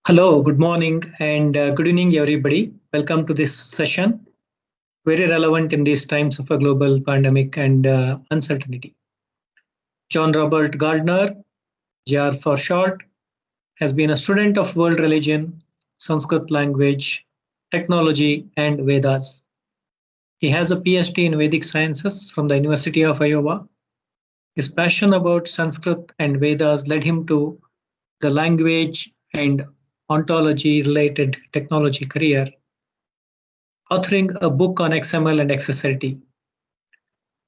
Hello, good morning, and good evening, everybody. Welcome to this session, very relevant in these times of a global pandemic and uncertainty. John Robert Gardner, JR for short, has been a student of world religion, Sanskrit language, technology, and Vedas. He has a PhD in Vedic sciences from the University of Iowa. His passion about Sanskrit and Vedas led him to the language and ontology related technology career, authoring a book on XML and XSLT.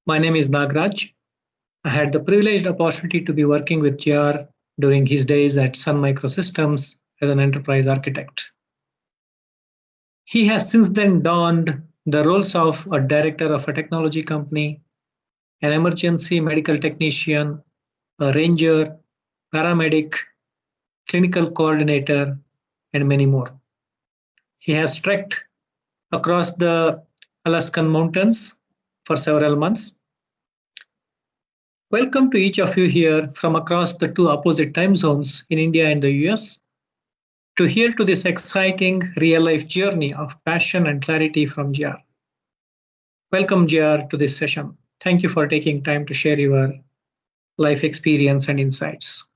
My name is Nagraj. I had the privileged opportunity to be working with JR during his days at Sun Microsystems as an enterprise architect. He has since then donned the roles of a director of a technology company, an emergency medical technician, a ranger, paramedic, clinical coordinator, and many more. He has trekked across the Alaskan mountains for several months. Welcome to each of you here from across the two opposite time zones in India and the US to hear to this exciting real-life journey of passion and clarity from JR. Welcome, JR, to this session. Thank you for taking time to share your life experience and insights.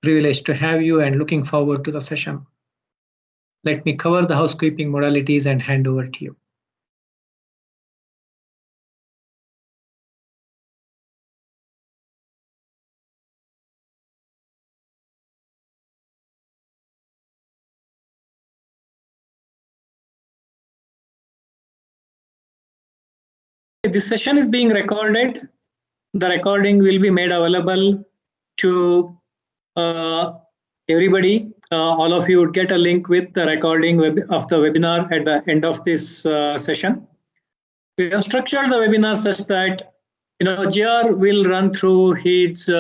Privileged to have you and looking forward to the session. Let me cover the housekeeping modalities and hand over to you. This session is being recorded. The recording will be made available to everybody. All of you would get a link with the recording of the webinar at the end of this session. We have structured the webinar such that JR will run through his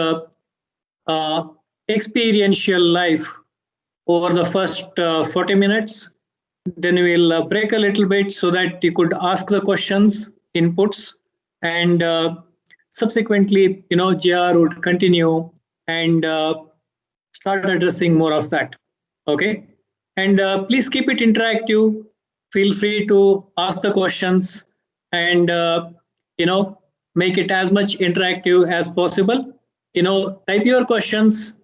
experiential life over the first 40 minutes. Then we'll break a little bit so that you could ask the questions, inputs, and subsequently, JR would continue and start addressing more of that. Okay, and please keep it interactive. Feel free to ask the questions and make it as much interactive as possible. Type your questions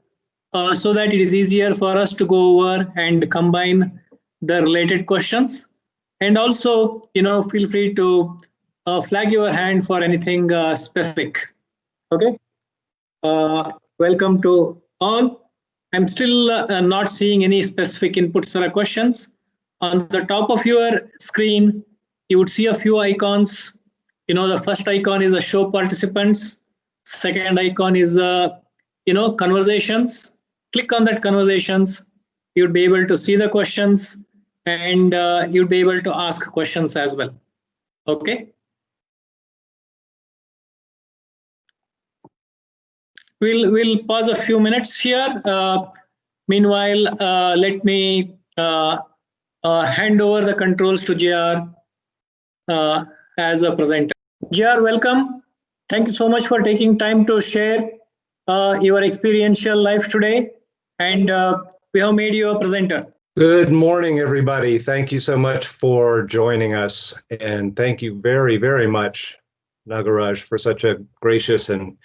so that it is easier for us to go over and combine the related questions. And also, feel free to flag your hand for anything specific. Okay. Welcome to all. I'm still not seeing any specific inputs or questions. On the top of your screen, you would see a few icons. The first icon is a show participants. Second icon is conversations. Click on that conversations. You'd be able to see the questions and you'd be able to ask questions as well. Okay. We'll pause a few minutes here. Meanwhile, let me hand over the controls to JR as a presenter. JR, welcome. Thank you so much for taking time to share your experiential life today. And we have made you a presenter. Good morning, everybody. Thank you so much for joining us. And thank you very, very much, Nagaraj, for such a gracious and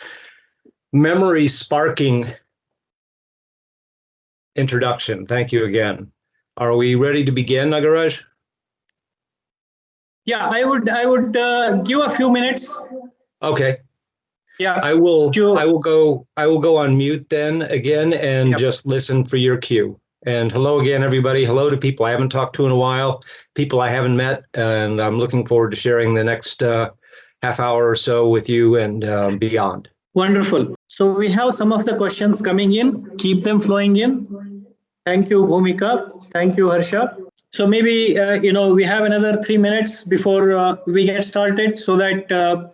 memory-sparking introduction. Thank you again. Are we ready to begin, Nagaraj? Yeah, I would give a few minutes. Okay. Yeah. I will go on mute then again and just listen for your cue. And hello again, everybody. Hello to people I haven't talked to in a while, people I haven't met, and I'm looking forward to sharing the next half hour or so with you and beyond. Wonderful. So we have some of the questions coming in. Keep them flowing in. Thank you, Bhumika. Thank you, Harsha. So maybe, we have another 3 minutes before we get started so that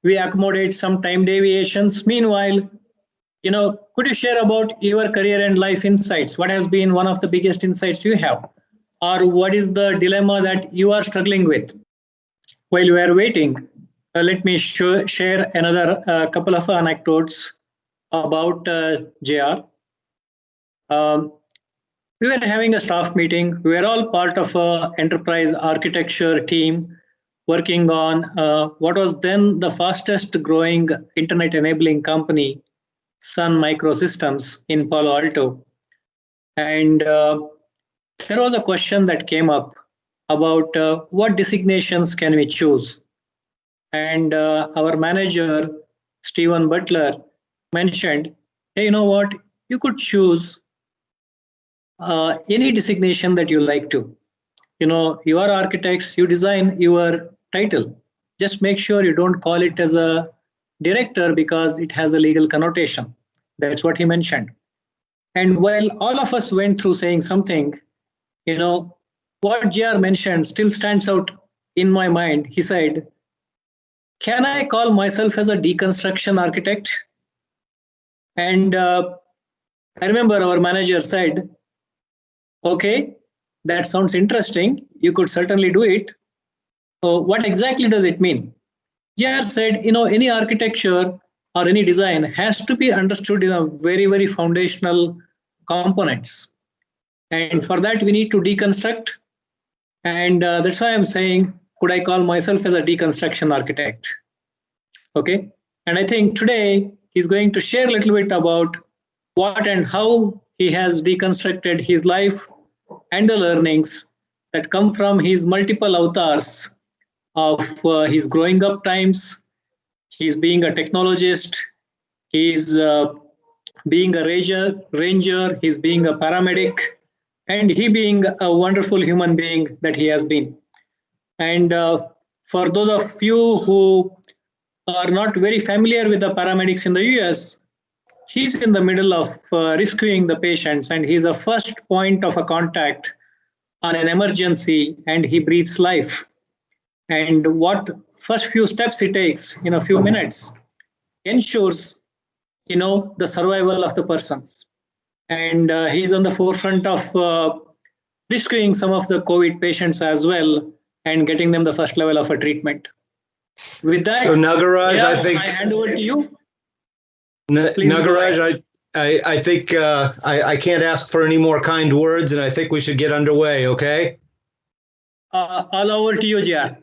we accommodate some time deviations. Meanwhile, could you share about your career and life insights? What has been one of the biggest insights you have? Or what is the dilemma that you are struggling with? While we are waiting, let me share another couple of anecdotes about JR. We were having a staff meeting. We were all part of a enterprise architecture team working on what was then the fastest growing internet enabling company, Sun Microsystems in Palo Alto. And there was a question that came up about what designations can we choose. And our manager, Stephen Butler, mentioned, hey, you know what? You could choose any designation that you like to. You are architects, you design your title. Just make sure you don't call it as a director because it has a legal connotation. That's what he mentioned. And while all of us went through saying something, what JR mentioned still stands out in my mind. He said, can I call myself as a deconstruction architect? And I remember our manager said, okay, that sounds interesting. You could certainly do it. What exactly does it mean? JR said, any architecture or any design has to be understood in a very, very foundational components. And for that, we need to deconstruct. And that's why I'm saying, could I call myself as a deconstruction architect? Okay. And I think today he's going to share a little bit about what and how he has deconstructed his life and the learnings that come from his multiple avatars of his growing up times. He's being a technologist. He's being a ranger. He's being a paramedic, and he being a wonderful human being that he has been. And for those of you who are not very familiar with the paramedics in the US, he's in the middle of rescuing the patients, and he's a first point of a contact on an emergency, and he breathes life. And what first few steps he takes in a few minutes ensures, the survival of the persons. And he's on the forefront of rescuing some of the COVID patients as well and getting them the first level of a treatment. With that, so Nagaraj, I think I hand over to you. Nagaraj, I think I can't ask for any more kind words, and I think we should get underway. Okay. All over to you, Jia.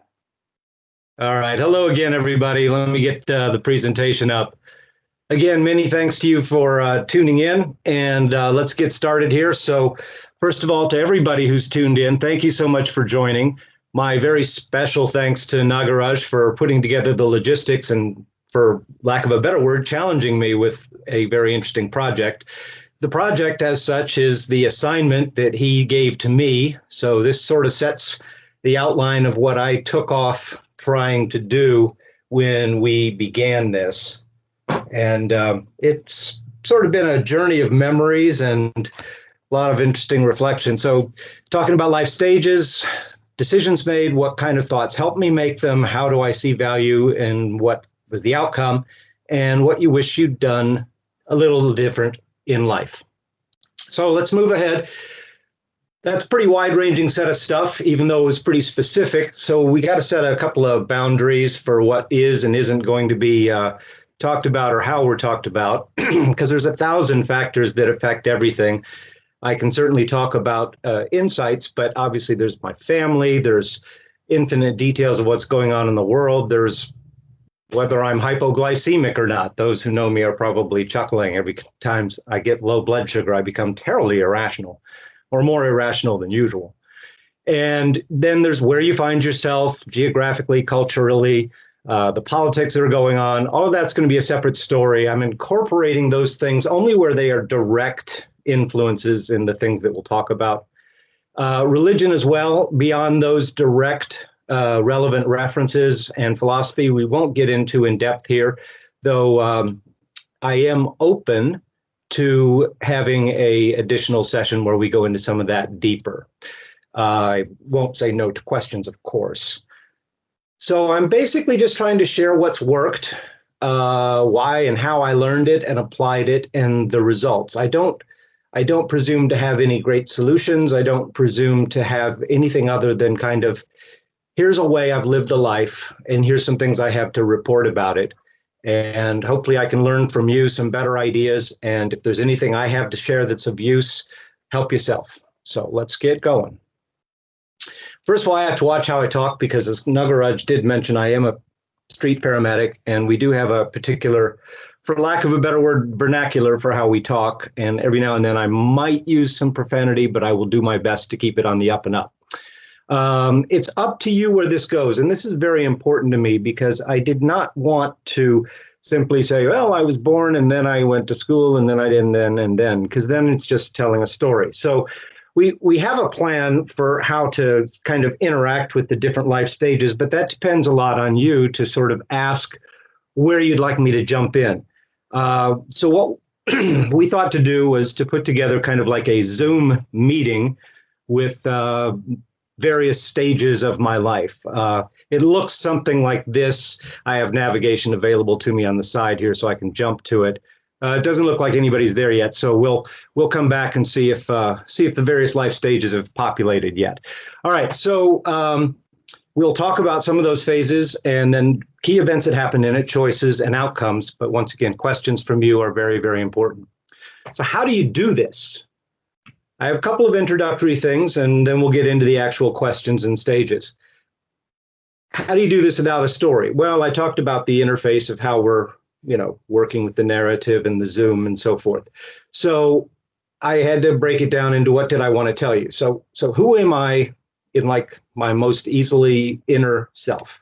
All right. Hello again, everybody. Let me get the presentation up. Again, many thanks to you for tuning in, and let's get started here. So first of all, to everybody who's tuned in, thank you so much for joining. My very special thanks to Nagaraj for putting together the logistics and, for lack of a better word, challenging me with a very interesting project. The project as such is the assignment that he gave to me. So this sort of sets the outline of what I took off trying to do when we began this. And it's sort of been a journey of memories and a lot of interesting reflection. So talking about life stages, decisions made, what kind of thoughts helped me make them, how do I see value, and what was the outcome, and what you wish you'd done a little different in life. So let's move ahead. That's a pretty wide-ranging set of stuff, even though it was pretty specific. So we got to set a couple of boundaries for what is and isn't going to be talked about or how we're talked about, because there's 1,000 factors that affect everything. I can certainly talk about insights, but obviously there's my family, there's infinite details of what's going on in the world, there's whether I'm hypoglycemic or not. Those who know me are probably chuckling. Every time I get low blood sugar, I become terribly irrational, or more irrational than usual. And then there's where you find yourself geographically, culturally, the politics that are going on. All of that's going to be a separate story. I'm incorporating those things only where they are direct influences in the things that we'll talk about. Religion as well, beyond those direct relevant references, and philosophy we won't get into in depth here, though I am open to having a additional session where we go into some of that deeper. I won't say no to questions, of course. So I'm basically just trying to share what's worked, why and how I learned it and applied it, and the results. I don't presume to have any great solutions. I don't presume to have anything other than kind of, here's a way I've lived a life, and here's some things I have to report about it. And hopefully I can learn from you some better ideas. And if there's anything I have to share that's of use, help yourself. So let's get going. First of all, I have to watch how I talk because, as Nagaraj did mention, I am a street paramedic, and we do have a particular, for lack of a better word, vernacular for how we talk. And every now and then I might use some profanity, but I will do my best to keep it on the up and up. It's up to you where this goes. And this is very important to me because I did not want to simply say, well, I was born and then I went to school and then I didn't, and then, because then it's just telling a story. So we have a plan for how to kind of interact with the different life stages, but that depends a lot on you to sort of ask where you'd like me to jump in. So what we thought to do was to put together kind of like a Zoom meeting with various stages of my life. It looks something like this. I have navigation available to me on the side here so I can jump to it. It doesn't look like anybody's there yet, so we'll come back and see if the various life stages have populated yet. All right, so we'll talk about some of those phases and then key events that happen in it, choices and outcomes. But once again, questions from you are very, very important. So how do you do this? I have a couple of introductory things, and then we'll get into the actual questions and stages. How do you do this without a story? Well, I talked about the interface of how we're working with the narrative and the Zoom and so forth. So I had to break it down into what did I want to tell you. So who am I in like my most easily inner self?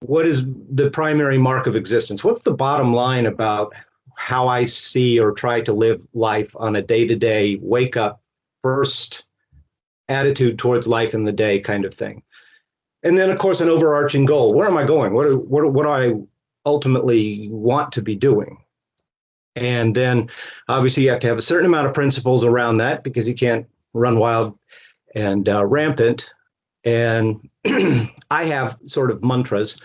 What is the primary mark of existence? What's the bottom line about how I see or try to live life on a day-to-day, wake up, first attitude towards life in the day kind of thing? And then, of course, an overarching goal. Where am I going? What do I ultimately want to be doing? And then obviously you have to have a certain amount of principles around that because you can't run wild and rampant. And I have sort of mantras,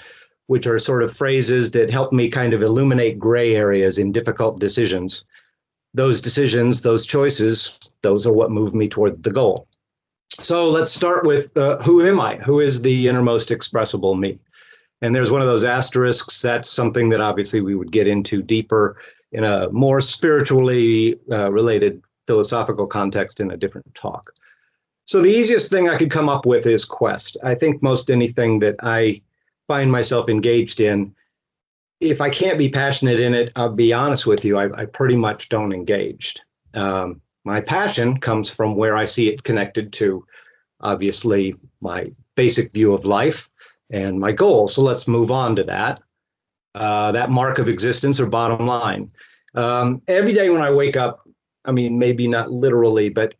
which are sort of phrases that help me kind of illuminate gray areas in difficult decisions. Those decisions, those choices, those are what move me towards the goal. So let's start with who am I? Who is the innermost expressible me? And there's one of those asterisks. That's something that obviously we would get into deeper in a more spiritually related philosophical context in a different talk. So the easiest thing I could come up with is quest. I think most anything that I find myself engaged in, if I can't be passionate in it, I'll be honest with you, I pretty much don't engage. My passion comes from where I see it connected to, obviously, my basic view of life and my goals. So let's move on to that. That mark of existence or bottom line. Every day when I wake up, I mean, maybe not literally, but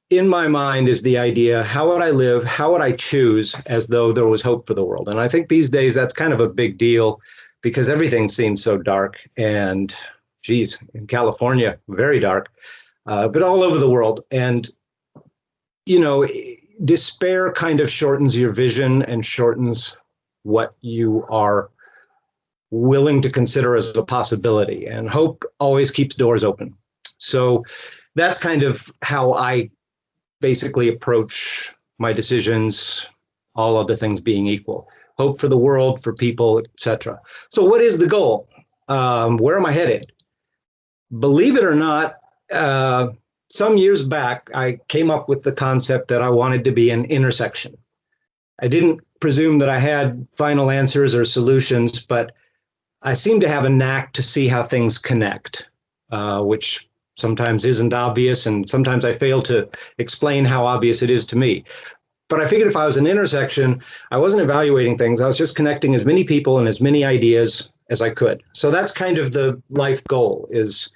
in my mind is the idea, how would I live? How would I choose as though there was hope for the world? And I think these days that's kind of a big deal because everything seems so dark and, geez, in California, very dark. But all over the world. And, despair kind of shortens your vision and shortens what you are willing to consider as a possibility. And hope always keeps doors open. So that's kind of how I basically approach my decisions, all other things being equal. Hope for the world, for people, etc. So what is the goal? Where am I headed? Believe it or not, some years back, I came up with the concept that I wanted to be an intersection. I didn't presume that I had final answers or solutions, but I seem to have a knack to see how things connect, which sometimes isn't obvious, and sometimes I fail to explain how obvious it is to me. But I figured if I was an intersection, I wasn't evaluating things. I was just connecting as many people and as many ideas as I could. So that's kind of the life goal, is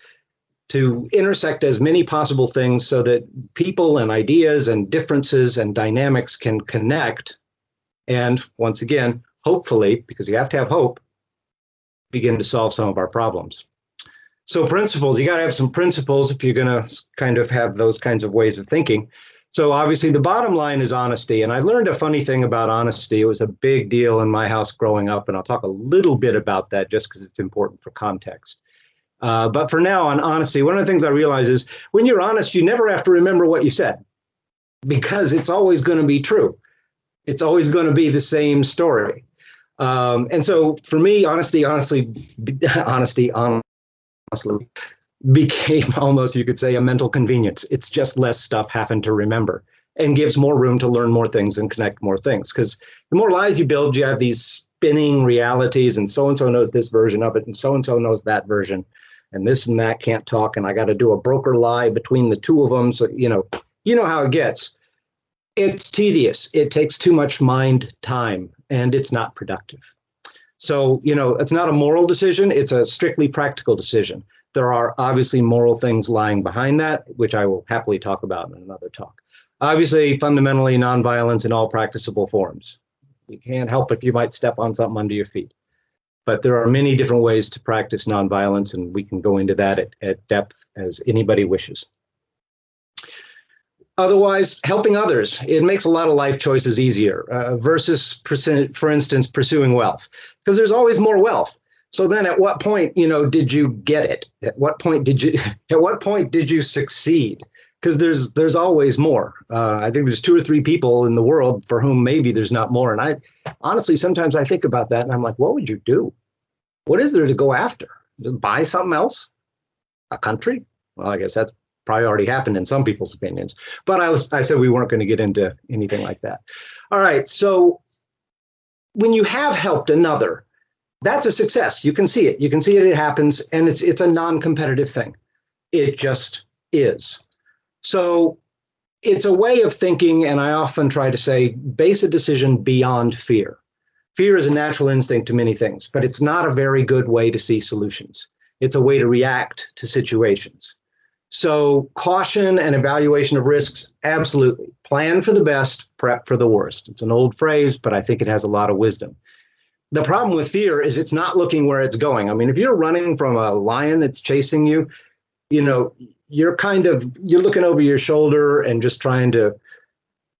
to intersect as many possible things so that people and ideas and differences and dynamics can connect. And once again, hopefully, because you have to have hope, begin to solve some of our problems. So principles, you got to have some principles if you're going to kind of have those kinds of ways of thinking. So obviously the bottom line is honesty. And I learned a funny thing about honesty. It was a big deal in my house growing up. And I'll talk a little bit about that just because it's important for context. But for now, on honesty, one of the things I realize is when you're honest, you never have to remember what you said because it's always going to be true. It's always going to be the same story. And so for me, honesty, became almost, you could say, a mental convenience. It's just less stuff having to remember and gives more room to learn more things and connect more things. Because the more lies you build, you have these spinning realities, and so knows this version of it, and so knows that version, and this and that can't talk, and I got to do a broker lie between the two of them. So, you know how it gets. It's tedious. It takes too much mind time, and it's not productive. So, it's not a moral decision. It's a strictly practical decision. There are obviously moral things lying behind that, which I will happily talk about in another talk. Obviously, fundamentally, nonviolence in all practicable forms. You can't help if you might step on something under your feet. But there are many different ways to practice nonviolence, and we can go into that at depth as anybody wishes. Otherwise, helping others, it makes a lot of life choices easier versus, for instance, pursuing wealth, because there's always more wealth. So then at what point, did you get it? At what point did you succeed? Because there's always more. I think there's 2 or 3 people in the world for whom maybe there's not more. And I honestly, sometimes I think about that and I'm like, what would you do? What is there to go after? Just buy something else? A country? Well, I guess that's probably already happened in some people's opinions. But I said we weren't going to get into anything like that. All right. So when you have helped another, that's a success. You can see it. You can see it happens. And it's a non-competitive thing. It just is. So it's a way of thinking, and I often try to say, base a decision beyond fear. Fear is a natural instinct to many things, but it's not a very good way to see solutions. It's a way to react to situations. So caution and evaluation of risks, absolutely. Plan for the best, prep for the worst. It's an old phrase, but I think it has a lot of wisdom. The problem with fear is it's not looking where it's going. I mean, if you're running from a lion that's chasing you, you're looking over your shoulder and just trying to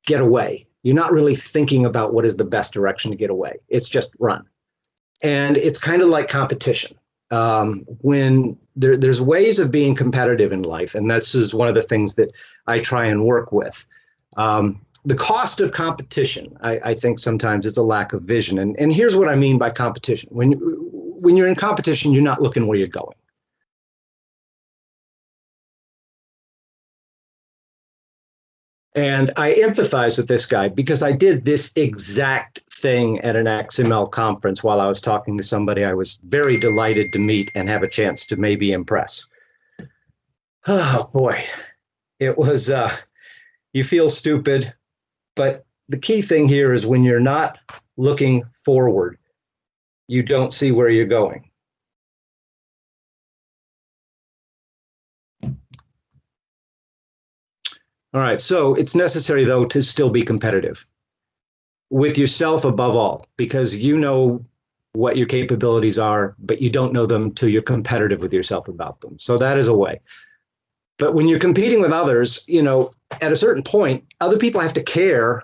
get away. You're not really thinking about what is the best direction to get away. It's just run. And it's kind of like competition. When there's ways of being competitive in life, and this is one of the things that I try and work with. The cost of competition, I think sometimes is a lack of vision. And here's what I mean by competition. When you're in competition, you're not looking where you're going. And I empathize with this guy because I did this exact thing at an XML conference while I was talking to somebody I was very delighted to meet and have a chance to maybe impress. Oh boy, it was, you feel stupid, but the key thing here is when you're not looking forward, you don't see where you're going. All right, so it's necessary, though, to still be competitive with yourself above all, because you know what your capabilities are, but you don't know them till you're competitive with yourself about them. So that is a way. But when you're competing with others, at a certain point, other people have to care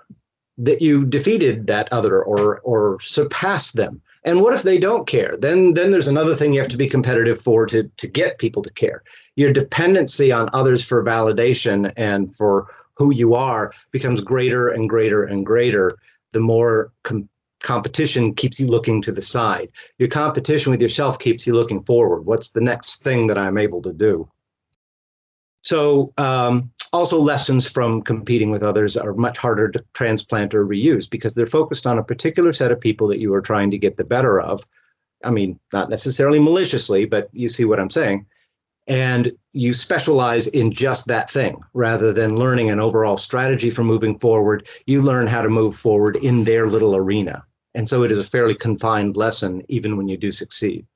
that you defeated that other or surpassed them. And what if they don't care? Then there's another thing you have to be competitive for to get people to care. Your dependency on others for validation and for who you are becomes greater and greater and greater the more competition keeps you looking to the side. Your competition with yourself keeps you looking forward. What's the next thing that I'm able to do? So also lessons from competing with others are much harder to transplant or reuse because they're focused on a particular set of people that you are trying to get the better of. I mean, not necessarily maliciously, but you see what I'm saying. And you specialize in just that thing rather than learning an overall strategy for moving forward. You learn how to move forward in their little arena. And so it is a fairly confined lesson, even when you do succeed.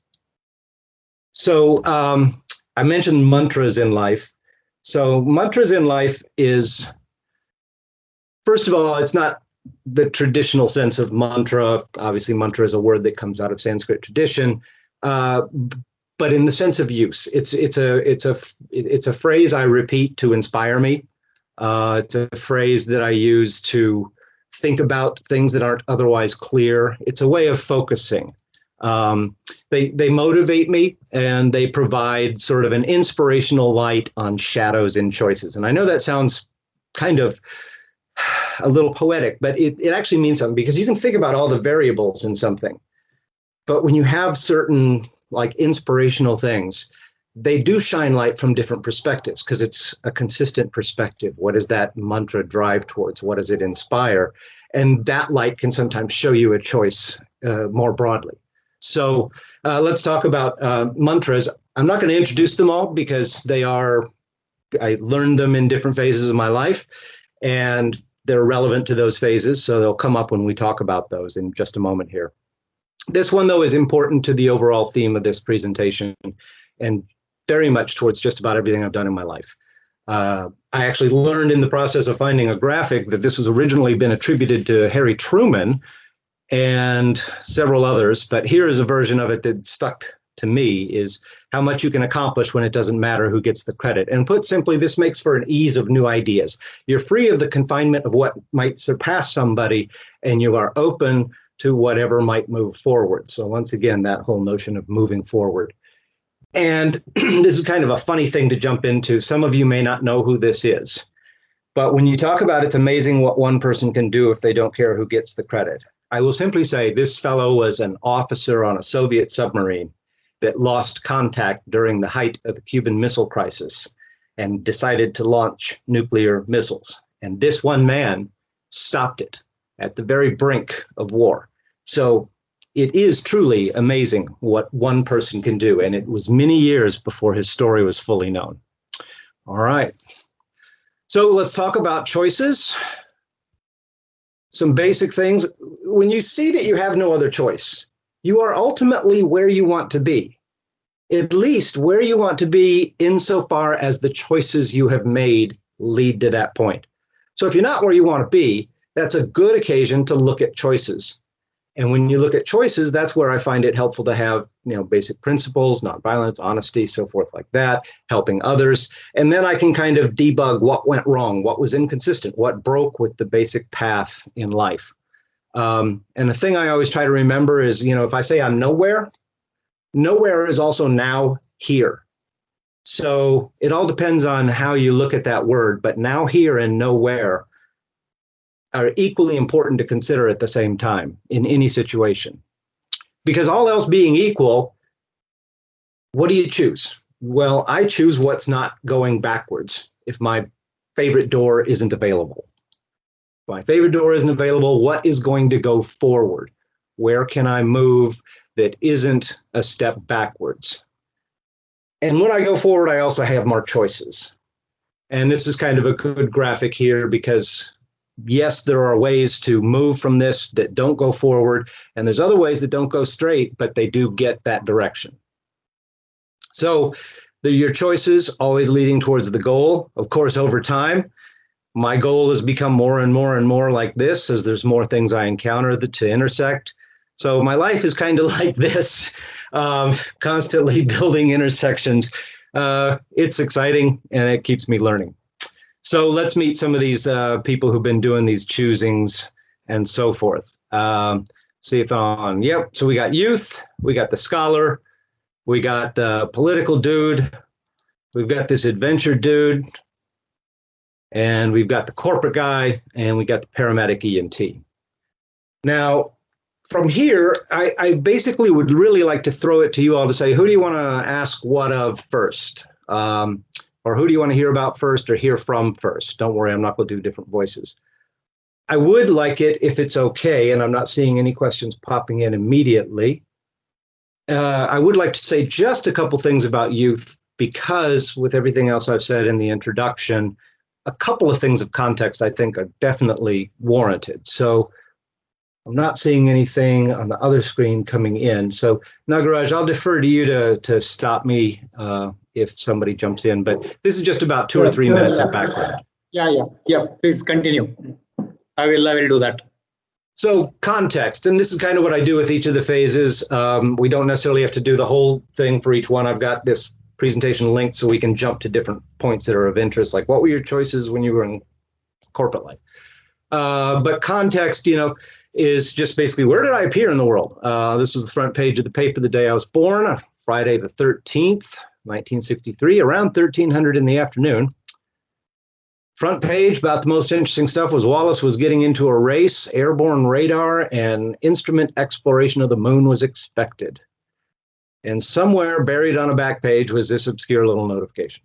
So I mentioned mantras in life. So mantras in life is, first of all, it's not the traditional sense of mantra. Obviously, mantra is a word that comes out of Sanskrit tradition, but in the sense of use, it's a phrase I repeat to inspire me. It's a phrase that I use to think about things that aren't otherwise clear. It's a way of focusing. They motivate me and they provide sort of an inspirational light on shadows and choices. And I know that sounds kind of a little poetic, but it actually means something because you can think about all the variables in something. But when you have certain like inspirational things, they do shine light from different perspectives because it's a consistent perspective. What does that mantra drive towards? What does it inspire? And that light can sometimes show you a choice more broadly. So let's talk about mantras. I'm not going to introduce them all because I learned them in different phases of my life, and they're relevant to those phases. So they'll come up when we talk about those in just a moment here. This one, though, is important to the overall theme of this presentation and very much towards just about everything I've done in my life. I actually learned in the process of finding a graphic that this was originally been attributed to Harry Truman and several others, but here is a version of it that stuck to me, is how much you can accomplish when it doesn't matter who gets the credit. And put simply, this makes for an ease of new ideas. You're free of the confinement of what might surpass somebody, and you are open to whatever might move forward. So once again, that whole notion of moving forward. And this is kind of a funny thing to jump into. Some of you may not know who this is, but when you talk about it's amazing what one person can do if they don't care who gets the credit. I will simply say this fellow was an officer on a Soviet submarine that lost contact during the height of the Cuban Missile Crisis and decided to launch nuclear missiles. And this one man stopped it at the very brink of war. So it is truly amazing what one person can do. And it was many years before his story was fully known. All right. So let's talk about choices. Some basic things. When you see that you have no other choice, you are ultimately where you want to be, at least where you want to be insofar as the choices you have made lead to that point. So if you're not where you want to be, that's a good occasion to look at choices. And when you look at choices, that's where I find it helpful to have, basic principles, nonviolence, honesty, so forth like that, helping others. And then I can kind of debug what went wrong, what was inconsistent, what broke with the basic path in life. And the thing I always try to remember is, if I say I'm nowhere, nowhere is also now here. So it all depends on how you look at that word, but now here and nowhere are equally important to consider at the same time in any situation. Because all else being equal, what do you choose? Well, I choose what's not going backwards if my favorite door isn't available. If my favorite door isn't available, what is going to go forward? Where can I move that isn't a step backwards? And when I go forward, I also have more choices. And this is kind of a good graphic here because yes, there are ways to move from this that don't go forward, and there's other ways that don't go straight, but they do get that direction. So your choices always leading towards the goal. Of course, over time, my goal has become more and more and more like this as there's more things I encounter to intersect. So my life is kind of like this, constantly building intersections. It's exciting, and it keeps me learning. So let's meet some of these people who've been doing these choosings and so forth. See if on. Yep. So we got youth, we got the scholar, we got the political dude, we've got this adventure dude, and we've got the corporate guy, and we got the paramedic EMT. Now, from here, I basically would really like to throw it to you all to say, who do you want to ask what of first? Or who do you want to hear about first or hear from first? Don't worry, I'm not going to do different voices. I would like it, if it's okay, and I'm not seeing any questions popping in immediately, I would like to say just a couple things about youth, because with everything else I've said in the introduction, a couple of things of context I think are definitely warranted. So I'm not seeing anything on the other screen coming in. So Nagaraj, I'll defer to you to stop me if somebody jumps in, but this is just about 2 or 3 minutes of background. Yeah. Please continue. I will do that. So context, and this is kind of what I do with each of the phases. We don't necessarily have to do the whole thing for each one. I've got this presentation linked so we can jump to different points that are of interest, like what were your choices when you were in corporate life? But context, is just basically, where did I appear in the world? This was the front page of the paper the day I was born, Friday the 13th, 1963, around 1300 in the afternoon. Front page, about the most interesting stuff was Wallace was getting into a race, airborne radar, and instrument exploration of the moon was expected. And somewhere buried on a back page was this obscure little notification.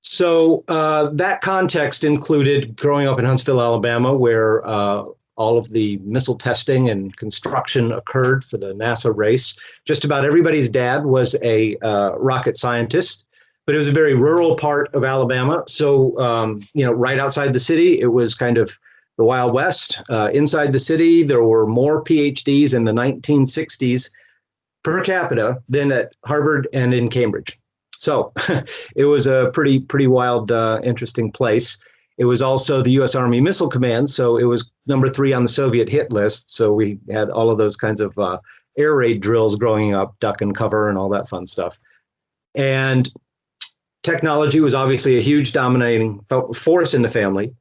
So that context included growing up in Huntsville, Alabama, where all of the missile testing and construction occurred for the NASA race. Just about everybody's dad was a rocket scientist, but it was a very rural part of Alabama. So, right outside the city, it was kind of the Wild West. Inside the city, there were more PhDs in the 1960s per capita than at Harvard and in Cambridge. So it was a pretty wild, interesting place. It was also the U.S. Army Missile Command, so it was number 3 on the Soviet hit list. So we had all of those kinds of air raid drills growing up, duck and cover and all that fun stuff. And technology was obviously a huge dominating force in the family,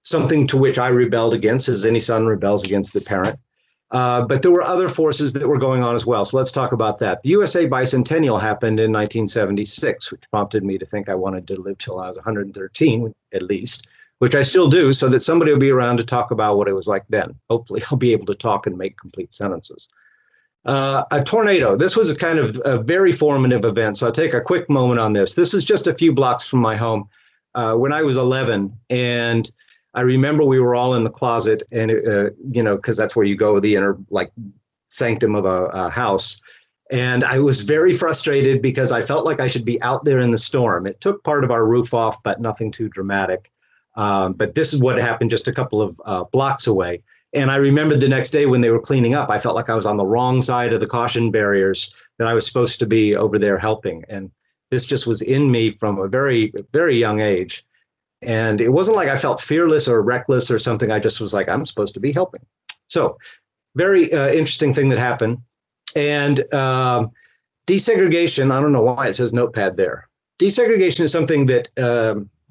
something to which I rebelled against, as any son rebels against the parent. But there were other forces that were going on as well. So let's talk about that. The USA Bicentennial happened in 1976, which prompted me to think I wanted to live till I was 113, at least, which I still do, so that somebody will be around to talk about what it was like then. Hopefully, I'll be able to talk and make complete sentences. A tornado. This was a kind of a very formative event, so I'll take a quick moment on this. This is just a few blocks from my home when I was 11, and I remember we were all in the closet, and because that's where you go, the inner sanctum of a house. And I was very frustrated because I felt like I should be out there in the storm. It took part of our roof off, but nothing too dramatic. But this is what happened just a couple of blocks away. And I remembered the next day when they were cleaning up, I felt like I was on the wrong side of the caution barriers, that I was supposed to be over there helping. And this just was in me from a very, very young age. And it wasn't like I felt fearless or reckless or something. I just was like, I'm supposed to be helping. So very interesting thing that happened. And desegregation, I don't know why it says notepad there. Desegregation is something that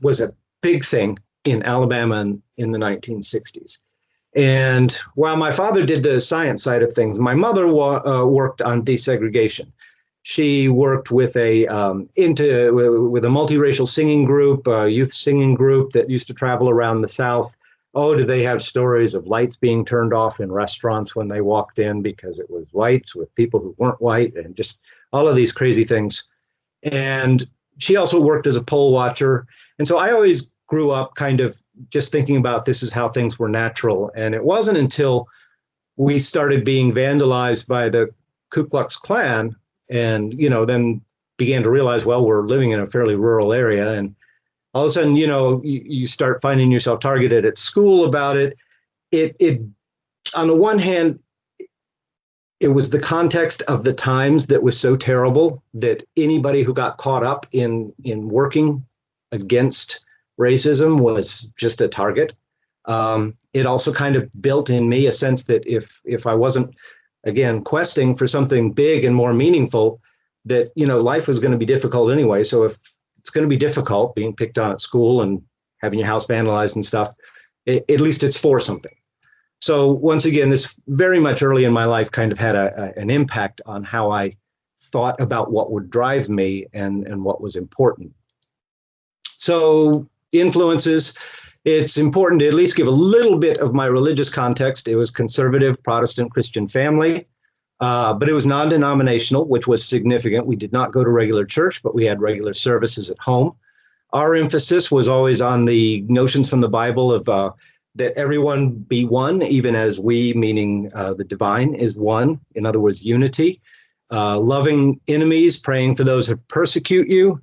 was a big thing in Alabama in the 1960s. And while my father did the science side of things, my mother worked on desegregation. She worked with a multiracial singing group, a youth singing group that used to travel around the South. Oh, did they have stories of lights being turned off in restaurants when they walked in because it was whites with people who weren't white, and just all of these crazy things. And she also worked as a poll watcher. And so I always grew up kind of just thinking about this is how things were natural. And it wasn't until we started being vandalized by the Ku Klux Klan and, then began to realize, well, we're living in a fairly rural area. And all of a sudden, you start finding yourself targeted at school about it. It on the one hand, it was the context of the times that was so terrible that anybody who got caught up in working against racism was just a target. It also kind of built in me a sense that if I wasn't, again, questing for something big and more meaningful, that, life was going to be difficult anyway. So if it's going to be difficult being picked on at school and having your house vandalized and stuff, at least it's for something. So once again, this very much early in my life kind of had an impact on how I thought about what would drive me and what was important. So influences, it's important to at least give a little bit of my religious context. It was conservative Protestant Christian family, but it was non-denominational, which was significant. We did not go to regular church, but we had regular services at home. Our emphasis was always on the notions from the Bible of that everyone be one, even as we, meaning the divine, is one. In other words, unity. Loving enemies, praying for those who persecute you.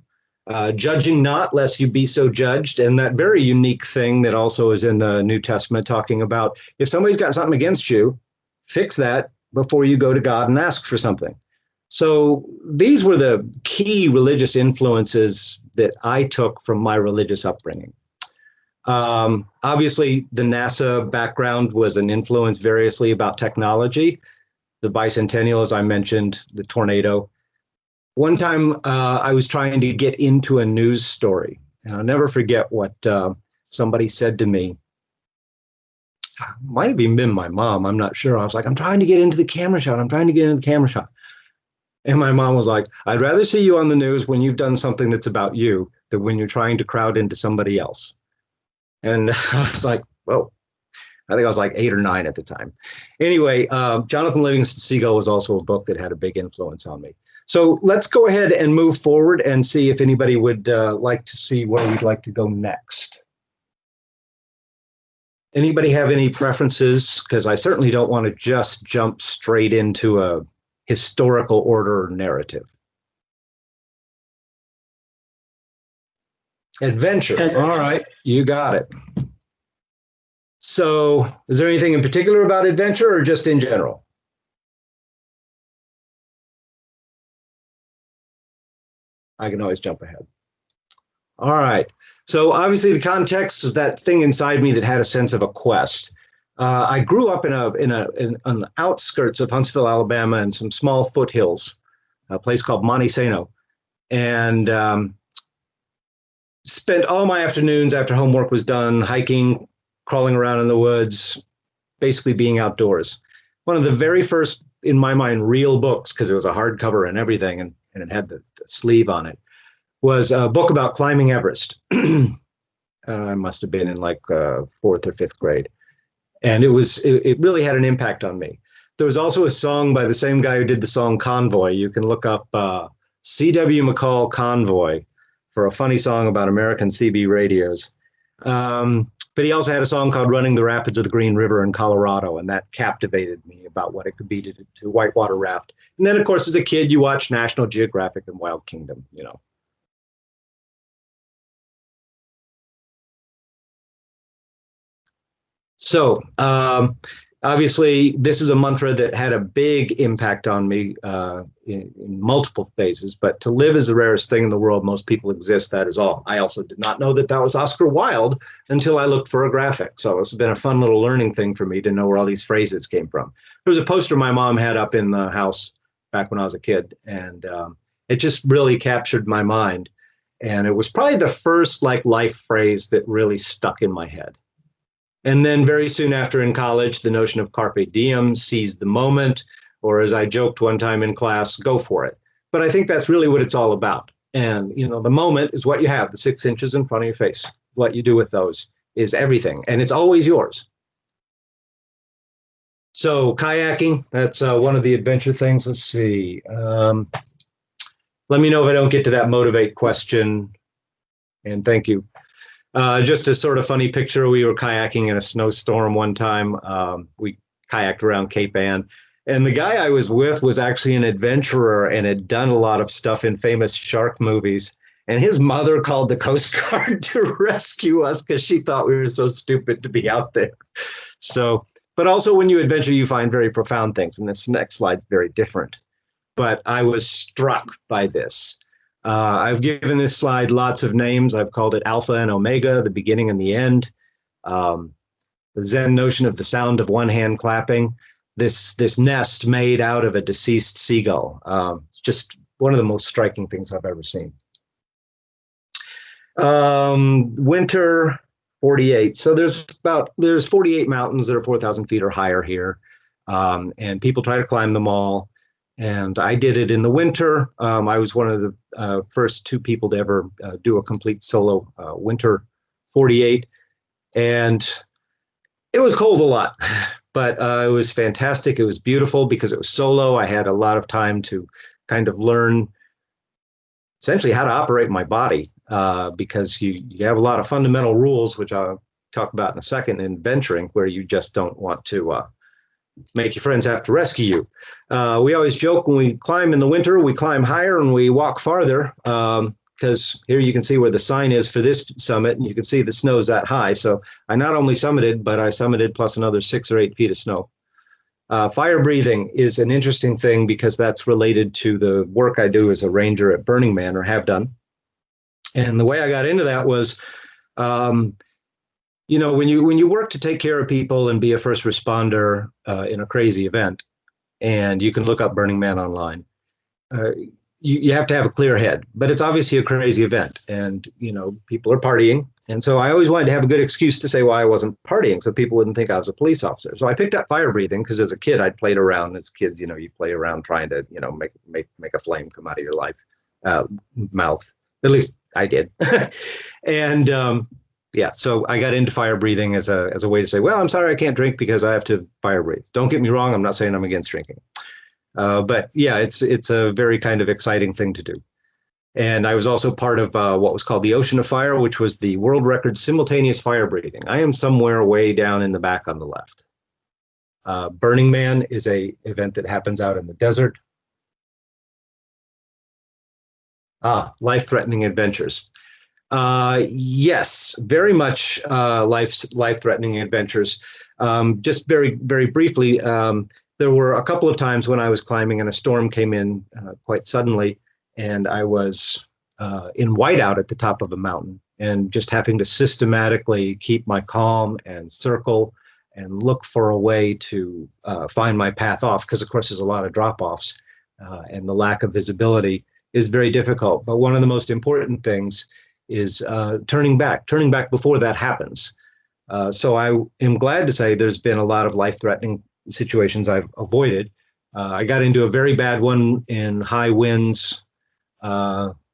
Judging not, lest you be so judged. And that very unique thing that also is in the New Testament, talking about if somebody's got something against you, fix that before you go to God and ask for something. So these were the key religious influences that I took from my religious upbringing. Obviously, the NASA background was an influence variously about technology. The bicentennial, as I mentioned, the tornado. One time I was trying to get into a news story, and I'll never forget what somebody said to me. Might have even been my mom, I'm not sure. I was like, I'm trying to get into the camera shot. I'm trying to get into the camera shot. And my mom was like, I'd rather see you on the news when you've done something that's about you than when you're trying to crowd into somebody else. And I was like, whoa. I think I was like 8 or 9 at the time. Anyway, Jonathan Livingston Seagull was also a book that had a big influence on me. So let's go ahead and move forward and see if anybody would like to see where we'd like to go next. Anybody have any preferences? Because I certainly don't want to just jump straight into a historical order or narrative. Adventure. All right, you got it. So is there anything in particular about adventure or just in general? I can always jump ahead. All right. So obviously the context is that thing inside me that had a sense of a quest. I grew up on the outskirts of Huntsville, Alabama, in some small foothills, a place called Monte Sano, and spent all my afternoons after homework was done hiking, crawling around in the woods, basically being outdoors. One of the very first, in my mind, real books, because it was a hardcover and everything, and it had the sleeve on it, was a book about climbing Everest. I must have been in like fourth or fifth grade. And it really had an impact on me. There was also a song by the same guy who did the song Convoy. You can look up C.W. McCall Convoy for a funny song about American CB radios. But he also had a song called Running the Rapids of the Green River in Colorado, and that captivated me about what it could be to whitewater raft. And then, of course, as a kid, you watch National Geographic and Wild Kingdom, you know. So obviously, this is a mantra that had a big impact on me in multiple phases. But to live is the rarest thing in the world. Most people exist. That is all. I also did not know that was Oscar Wilde until I looked for a graphic. So it's been a fun little learning thing for me to know where all these phrases came from. There was a poster my mom had up in the house back when I was a kid, and it just really captured my mind. And it was probably the first life phrase that really stuck in my head. And then very soon after in college, the notion of carpe diem, seize the moment, or as I joked one time in class, go for it. But I think that's really what it's all about. And, you know, the moment is what you have, the 6 inches in front of your face. What you do with those is everything, and it's always yours. So kayaking, that's one of the adventure things. Let's see. Let me know if I don't get to that motivate question. And thank you. Just a sort of funny picture, we were kayaking in a snowstorm one time. We kayaked around Cape Ann, and the guy I was with was actually an adventurer and had done a lot of stuff in famous shark movies. And his mother called the Coast Guard to rescue us because she thought we were so stupid to be out there. So, but also when you adventure, you find very profound things. And this next slide's very different. But I was struck by this. I've given this slide lots of names. I've called it Alpha and Omega, the beginning and the end. The Zen notion of the sound of one hand clapping. This nest made out of a deceased seagull. It's just one of the most striking things I've ever seen. Winter 48. So there's 48 mountains that are 4,000 feet or higher here, and people try to climb them all. And I did it in the winter. I was one of the first 2 people to ever do a complete solo winter 48. And it was cold a lot, but it was fantastic. It was beautiful because it was solo. I had a lot of time to kind of learn essentially how to operate my body because you have a lot of fundamental rules, which I'll talk about in a second, in venturing, where you just don't want to make your friends have to rescue you. We always joke when we climb in the winter, we climb higher and we walk farther because here you can see where the sign is for this summit, and you can see the snow's that high. So I not only summited, but I summited plus another 6 or 8 feet of snow. Fire breathing is an interesting thing because that's related to the work I do as a ranger at Burning Man, or have done. And the way I got into that was, you know, when you work to take care of people and be a first responder in a crazy event, and you can look up Burning Man online, you have to have a clear head. But it's obviously a crazy event, and you know, people are partying, and so I always wanted to have a good excuse to say why I wasn't partying, so people wouldn't think I was a police officer. So I picked up fire breathing because as a kid I'd played around. As kids, you know, you play around trying to, you know, make a flame come out of your mouth. At least I did, and yeah, so I got into fire breathing as a way to say, well, I'm sorry I can't drink because I have to fire breathe. Don't get me wrong, I'm not saying I'm against drinking. But yeah, it's a very kind of exciting thing to do. And I was also part of what was called the Ocean of Fire, which was the world record simultaneous fire breathing. I am somewhere way down in the back on the left. Burning Man is a event that happens out in the desert. Life-threatening adventures. Yes, very much life-threatening adventures. Just very, very briefly, there were a couple of times when I was climbing and a storm came in quite suddenly, and I was in whiteout at the top of a mountain, and just having to systematically keep my calm and circle and look for a way to find my path off, because of course there's a lot of drop-offs, and the lack of visibility is very difficult. But one of the most important things is turning back before that happens. So I am glad to say there's been a lot of life-threatening situations I've avoided. I got into a very bad one in high winds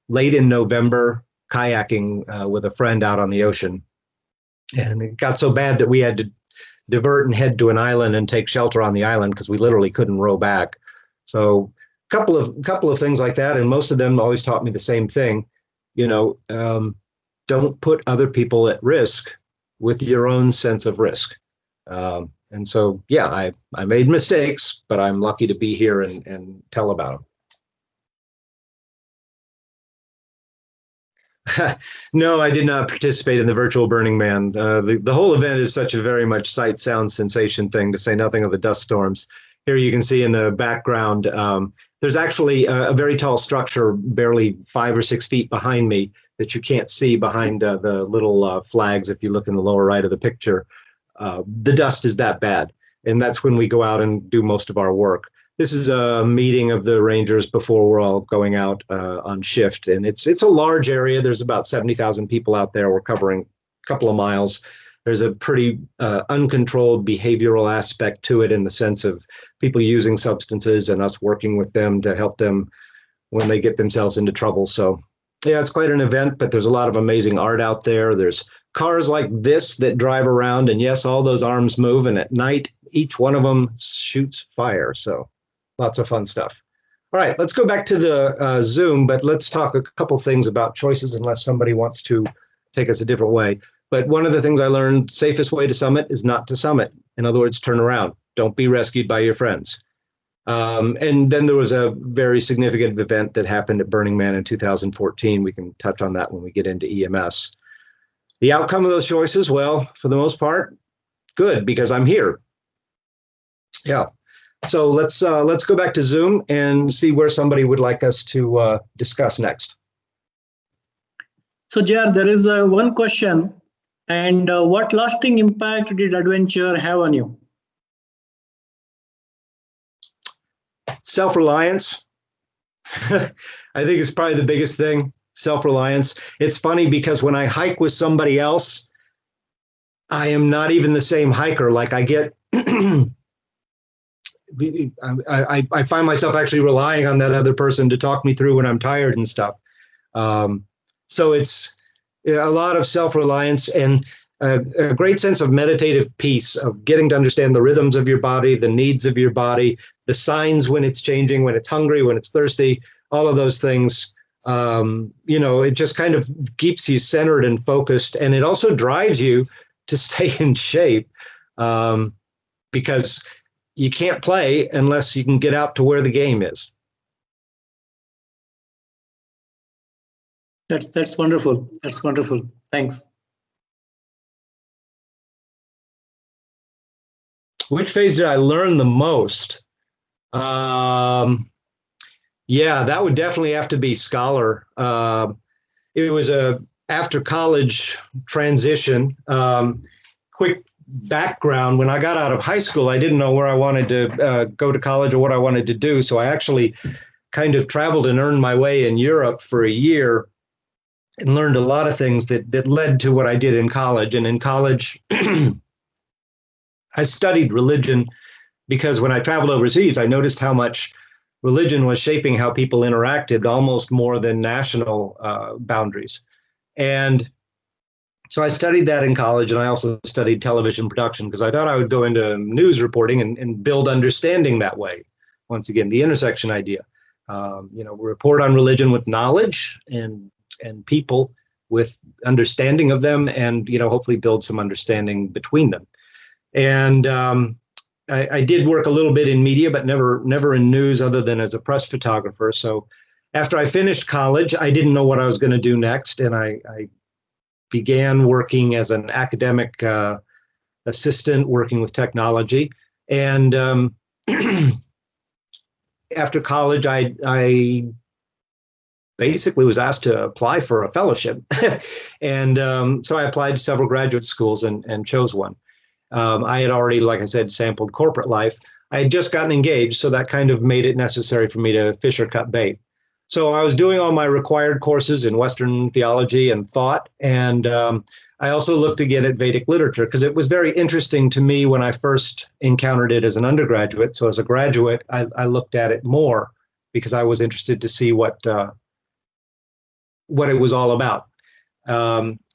late in November, kayaking with a friend out on the ocean. And it got so bad that we had to divert and head to an island and take shelter on the island because we literally couldn't row back. So couple of things like that, and most of them always taught me the same thing. Don't put other people at risk with your own sense of risk. And so, yeah, I made mistakes, but I'm lucky to be here and tell about them. No, I did not participate in the virtual Burning Man. The whole event is such a very much sight, sound, sensation thing, to say nothing of the dust storms. Here you can see in the background, there's actually a very tall structure, barely 5 or 6 feet behind me, that you can't see behind the little flags if you look in the lower right of the picture. The dust is that bad, and that's when we go out and do most of our work. This is a meeting of the Rangers before we're all going out on shift, and it's a large area. There's about 70,000 people out there. We're covering a couple of miles. There's a pretty uncontrolled behavioral aspect to it, in the sense of people using substances and us working with them to help them when they get themselves into trouble. So yeah, it's quite an event, but there's a lot of amazing art out there. There's cars like this that drive around, and yes, all those arms move, and at night, each one of them shoots fire. So lots of fun stuff. All right, let's go back to the Zoom, but let's talk a couple things about choices, unless somebody wants to take us a different way. But one of the things I learned, safest way to summit is not to summit. In other words, turn around. Don't be rescued by your friends. And then there was a very significant event that happened at Burning Man in 2014. We can touch on that when we get into EMS. The outcome of those choices, well, for the most part, good, because I'm here. Yeah. So let's go back to Zoom and see where somebody would like us to discuss next. So JR, there is one question. And what lasting impact did adventure have on you? Self-reliance. I think it's probably the biggest thing, self-reliance. It's funny because when I hike with somebody else, I am not even the same hiker. Like I get, I find myself actually relying on that other person to talk me through when I'm tired and stuff. So it's a lot of self-reliance and a great sense of meditative peace, of getting to understand the rhythms of your body, the needs of your body, the signs when it's changing, when it's hungry, when it's thirsty, all of those things. It just kind of keeps you centered and focused. And it also drives you to stay in shape, because you can't play unless you can get out to where the game is. That's wonderful. That's wonderful. Thanks. Which phase did I learn the most? Yeah, that would definitely have to be scholar. It was a after college transition. Quick background: when I got out of high school, I didn't know where I wanted to go to college or what I wanted to do. So I actually kind of traveled and earned my way in Europe for a year, and learned a lot of things that led to what I did in college. And in college, I studied religion because when I traveled overseas, I noticed how much religion was shaping how people interacted, almost more than national boundaries. And so I studied that in college, and I also studied television production because I thought I would go into news reporting and build understanding that way. once again, the intersection idea. Report on religion with knowledge and people with understanding of them, and hopefully build some understanding between them. And I did work a little bit in media, but never in news other than as a press photographer. So after I finished college, I didn't know what I was going to do next, and I began working as an academic assistant, working with technology. And after college, I basically was asked to apply for a fellowship. And so I applied to several graduate schools and chose one. I had already, like I said, sampled corporate life. I had just gotten engaged, so that kind of made it necessary for me to fish or cut bait. So I was doing all my required courses in Western theology and thought, and I also looked again at Vedic literature because it was very interesting to me when I first encountered it as an undergraduate. So as a graduate, I looked at it more because I was interested to see what it was all about.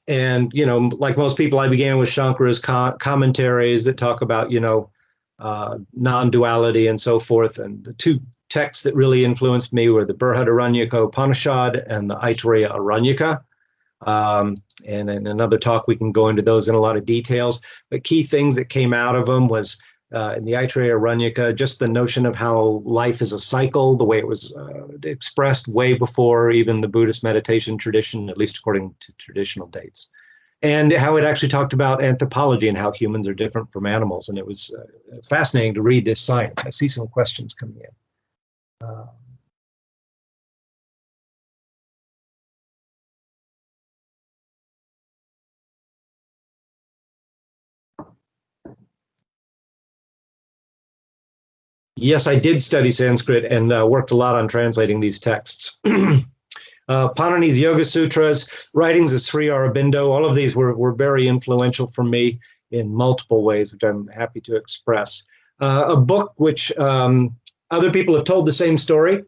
And, like most people, I began with Shankara's commentaries that talk about, non-duality and so forth. And the two texts that really influenced me were the Brihadaranyaka Upanishad and the Aitareya Aranyaka. And in another talk, we can go into those in a lot of details. But key things that came out of them was in the Aitareya Aranyaka, just the notion of how life is a cycle, the way it was expressed way before even the Buddhist meditation tradition, at least according to traditional dates. And how it actually talked about anthropology and how humans are different from animals. And it was fascinating to read this science. I see some questions coming in. Yes, I did study Sanskrit and worked a lot on translating these texts. Panini's Yoga Sutras, writings of Sri Aurobindo, all of these were very influential for me in multiple ways, which I'm happy to express. A book which other people have told the same story,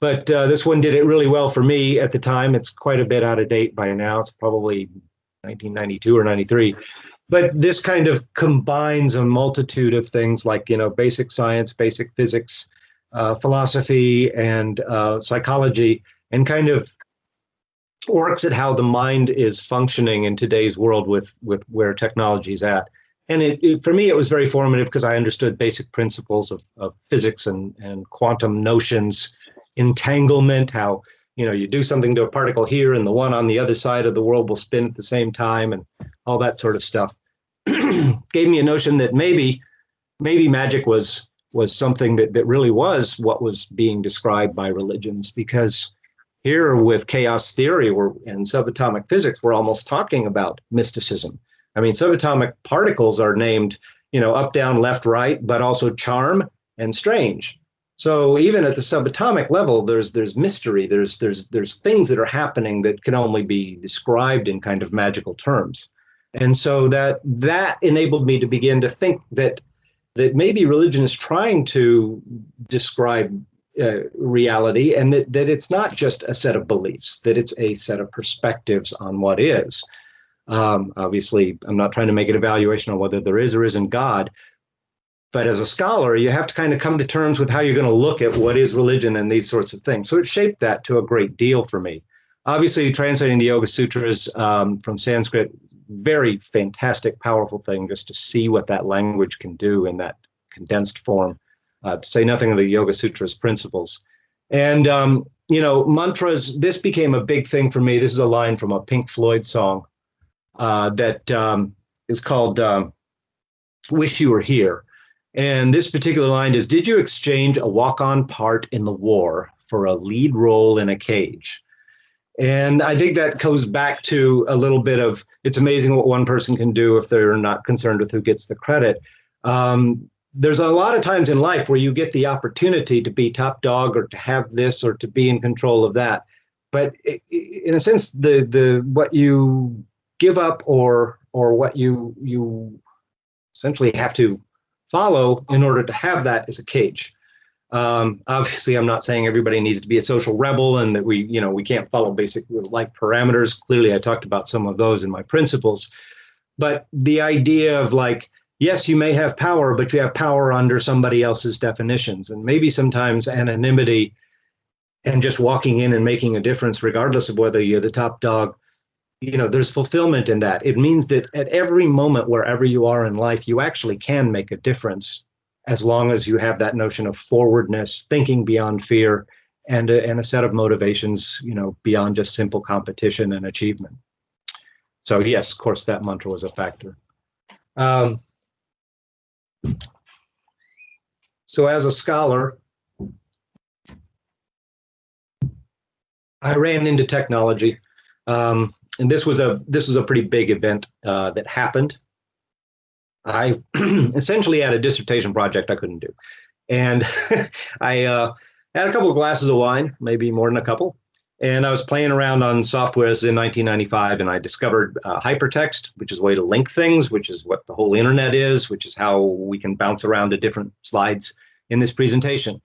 but this one did it really well for me at the time. It's quite a bit out of date by now. It's probably 1992 or 93. But this kind of combines a multitude of things like, basic science, basic physics, philosophy, and psychology, and kind of works at how the mind is functioning in today's world with where technology is at. And for me, it was very formative because I understood basic principles of physics and quantum notions, entanglement, how you do something to a particle here and the one on the other side of the world will spin at the same time, and all that sort of stuff. Gave me a notion that maybe magic was something that really was what was being described by religions, because here with chaos theory and subatomic physics, we're almost talking about mysticism. I mean, subatomic particles are named, up, down, left, right, but also charm and strange. So even at the subatomic level, there's mystery. There's things that are happening that can only be described in kind of magical terms. And so that enabled me to begin to think that maybe religion is trying to describe reality, and that it's not just a set of beliefs, that it's a set of perspectives on what is. Obviously, I'm not trying to make an evaluation on whether there is or isn't God, but as a scholar, you have to kind of come to terms with how you're going to look at what is religion and these sorts of things. So it shaped that to a great deal for me. Obviously, translating the Yoga Sutras from Sanskrit, very fantastic, powerful thing just to see what that language can do in that condensed form, to say nothing of the Yoga Sutras principles. And, mantras, this became a big thing for me. This is a line from a Pink Floyd song that is called Wish You Were Here. And this particular line is, did you exchange a walk-on part in the war for a lead role in a cage? And I think that goes back to a little bit of, it's amazing what one person can do if they're not concerned with who gets the credit. There's a lot of times in life where you get the opportunity to be top dog or to have this or to be in control of that. But in a sense, the what you give up or what you essentially have to follow in order to have that is a cage. Obviously, I'm not saying everybody needs to be a social rebel and that we can't follow basic life parameters. Clearly, I talked about some of those in my principles. But the idea of like, yes, you may have power, but you have power under somebody else's definitions. And maybe sometimes anonymity and just walking in and making a difference, regardless of whether you're the top dog, there's fulfillment in that. It means that at every moment, wherever you are in life, you actually can make a difference as long as you have that notion of forwardness, thinking beyond fear, and a set of motivations, beyond just simple competition and achievement. So yes, of course, that mantra was a factor. So as a scholar, I ran into technology, and this was a pretty big event that happened. I essentially had a dissertation project I couldn't do, and I had a couple of glasses of wine, maybe more than a couple, and I was playing around on softwares in 1995, and I discovered hypertext, which is a way to link things, which is what the whole internet is, which is how we can bounce around to different slides in this presentation.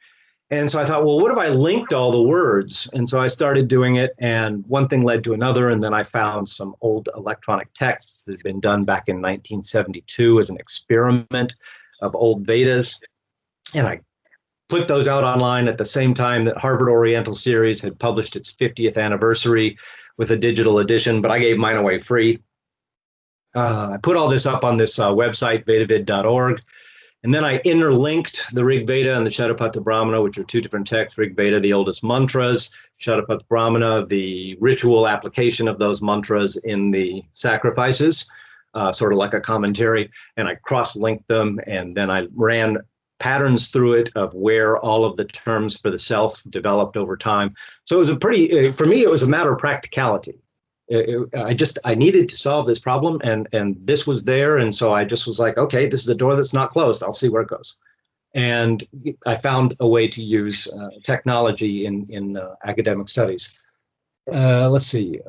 And so I thought, well, what if I linked all the words? And so I started doing it, and one thing led to another, and then I found some old electronic texts that had been done back in 1972 as an experiment of old Vedas, and I put those out online at the same time that Harvard Oriental Series had published its 50th anniversary with a digital edition, but I gave mine away free. I put all this up on this website, vedavid.org. And then I interlinked the Rig Veda and the Shatapatha Brahmana, which are two different texts. Rig Veda, the oldest mantras, Shatapatha Brahmana, the ritual application of those mantras in the sacrifices, sort of like a commentary. And I cross-linked them, and then I ran patterns through it of where all of the terms for the self developed over time. So it was for me, it was a matter of practicality. I needed to solve this problem, and this was there, and so I just was like, okay, this is a door that's not closed. I'll see where it goes. And I found a way to use technology in academic studies. Let's see.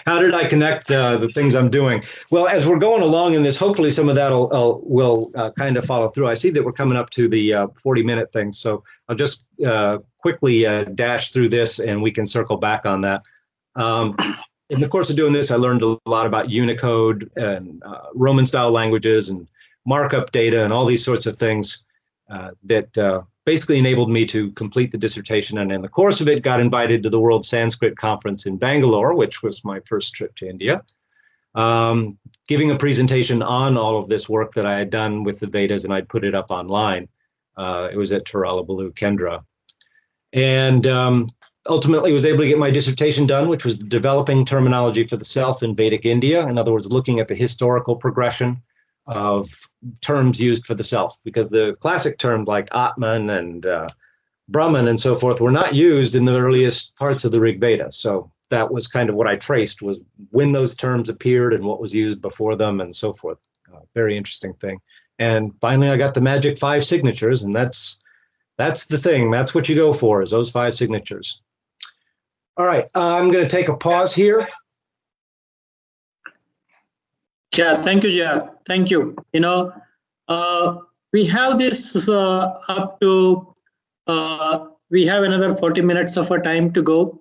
How did I connect the things I'm doing? Well, as we're going along in this, hopefully some of that will kind of follow through. I see that we're coming up to the 40-minute thing, so I'll just quickly dash through this, and we can circle back on that. In the course of doing this, I learned a lot about Unicode and Roman-style languages and markup data and all these sorts of things that basically enabled me to complete the dissertation, and in the course of it got invited to the World Sanskrit Conference in Bangalore, which was my first trip to India, giving a presentation on all of this work that I had done with the Vedas, and I'd put it up online. It was at Tiralabalu Kendra. And ultimately was able to get my dissertation done, which was developing terminology for the self in Vedic India. In other words, looking at the historical progression of terms used for the self, because the classic terms like Atman and Brahman and so forth were not used in the earliest parts of the Rig Veda. So that was kind of what I traced, was when those terms appeared and what was used before them and so forth. Very interesting thing. And finally, I got the magic 5 signatures, and that's the thing. That's what you go for, is those 5 signatures. All right, I'm going to take a pause here. Yeah, thank you, J.R. Thank you. We have this up to, we have another 40 minutes of our time to go.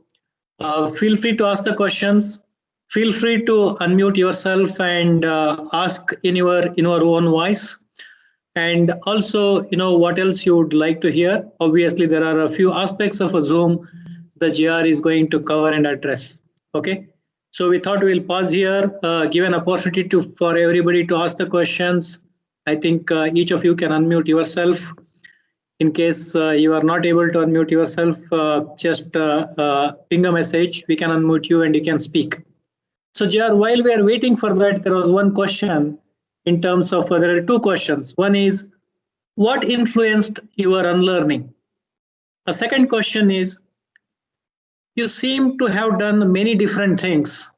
Feel free to ask the questions. Feel free to unmute yourself and ask in your own voice. And also, what else you would like to hear. Obviously, there are a few aspects of a Zoom that JR is going to cover and address. Okay. So we thought we'll pause here, give an opportunity for everybody to ask the questions. I think each of you can unmute yourself. In case you are not able to unmute yourself, just ping a message. We can unmute you and you can speak. So JR, while we are waiting for that, there was one question in terms of, there are 2 questions. One is, what influenced your unlearning? A second question is, you seem to have done many different things.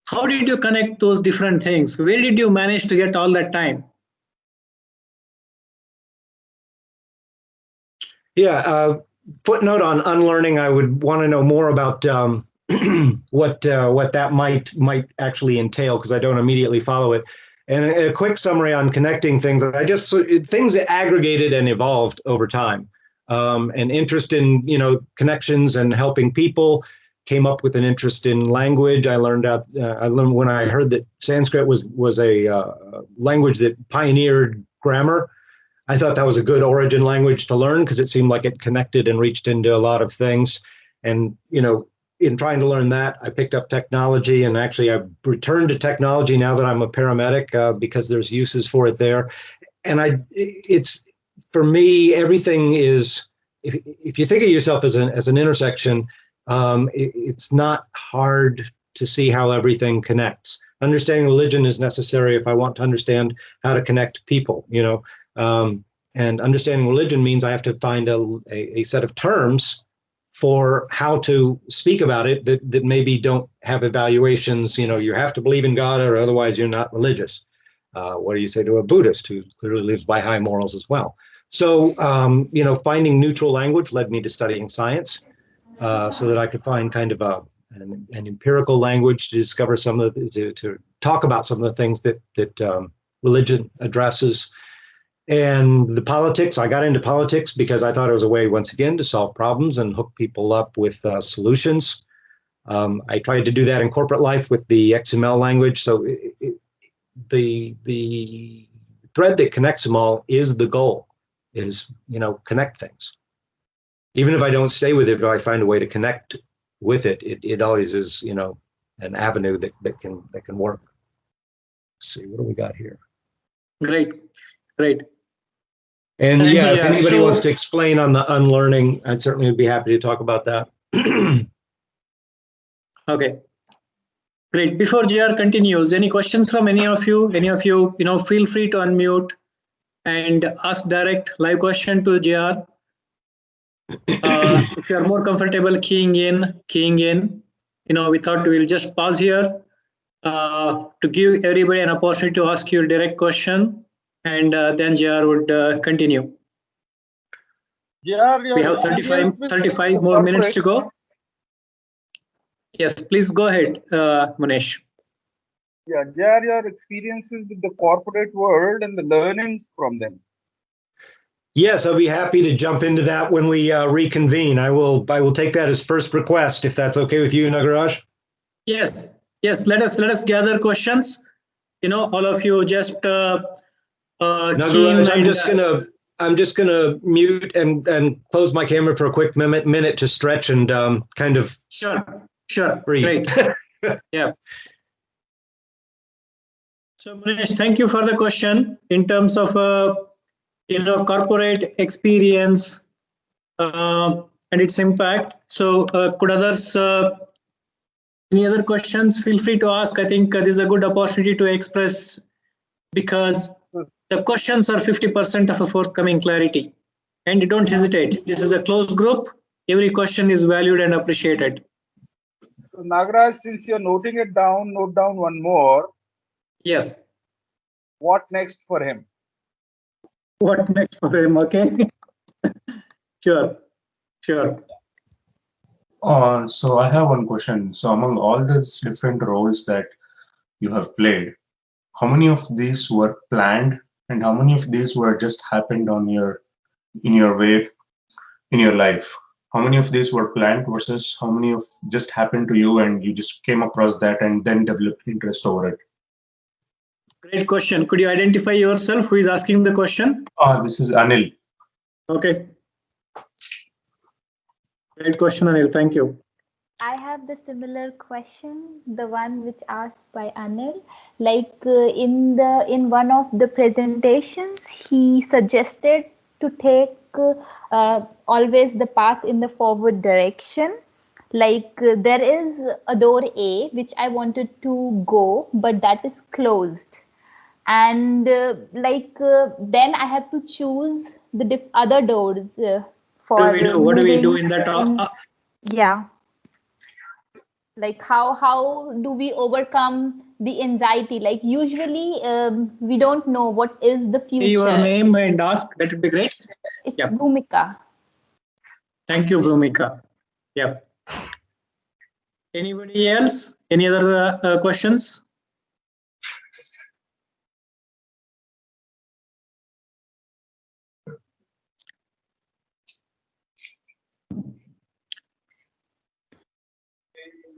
How did you connect those different things? Where did you manage to get all that time? Yeah, footnote on unlearning, I would want to know more about what that might actually entail, because I don't immediately follow it. And a quick summary on connecting things. Things that aggregated and evolved over time. An interest in connections and helping people, came up with an interest in language. I learned when I heard that Sanskrit was a language that pioneered grammar. I thought that was a good origin language to learn because it seemed like it connected and reached into a lot of things. And, in trying to learn that, I picked up technology, and actually I've returned to technology now that I'm a paramedic because there's uses for it there. And it's, for me, everything is, if you think of yourself as an intersection, it's not hard to see how everything connects. Understanding religion is necessary if I want to understand how to connect people, and understanding religion means I have to find a set of terms for how to speak about it that maybe don't have evaluations. You have to believe in God or otherwise you're not religious. What do you say to a Buddhist who clearly lives by high morals as well? So, finding neutral language led me to studying science so that I could find kind of an empirical language to discover to talk about some of the things that religion addresses. And the politics, I got into politics because I thought it was a way, once again, to solve problems and hook people up with solutions. I tried to do that in corporate life with the XML language. So the thread that connects them all is the goal, is, connect things. Even if I don't stay with it, but I find a way to connect with it, it always is, an avenue that can work. Let's see, what do we got here? Great. And Thank you, if anybody so, wants to explain on the unlearning, I'd certainly be happy to talk about that. Okay. Great. Before JR continues, any questions from any of you? Feel free to unmute and ask direct live question to JR. If you are more comfortable keying in, we thought we'll just pause here to give everybody an opportunity to ask you a direct question, and then JR would continue. JR, We have 35 more minutes to go. Yes, please go ahead, Munesh. Yeah, JR, your experiences with the corporate world and the learnings from them. Yes, I'll be happy to jump into that when we reconvene. I will take that as first request, if that's okay with you, Nagaraj. Yes. Let us gather questions. All of you just. Nagaraj, I'm just gonna mute and close my camera for a quick minute to stretch and kind of. Sure. Breathe. Great. Yeah. So Munesh, thank you for the question. In terms of corporate experience and its impact. So could others, any other questions? Feel free to ask. I think this is a good opportunity to express, because the questions are 50% of a forthcoming clarity. And don't hesitate. This is a closed group. Every question is valued and appreciated. So Nagaraj, since you're noting it down, note down one more. Yes. What next for him? What next for him? Okay. Sure. So I have one question. So among all these different roles that you have played, how many of these were planned and how many of these were just happened in your way, in your life? How many of these were planned versus how many of just happened to you and you just came across that and then developed interest over it? Great question. Could you identify yourself? Who is asking the question? This is Anil. Okay. Great question, Anil. Thank you. I have the similar question, the one which asked by Anil. Like in one of the presentations, he suggested to take always the path in the forward direction. Like there is a door A which I wanted to go, but that is closed. And then I have to choose the other doors for what do we do in that? Yeah. Like how do we overcome the anxiety? Like usually we don't know what is the future. Your name and ask. That would be great. It's Bhumika. Thank you, Bhumika. Yeah. Anybody else? Any other questions?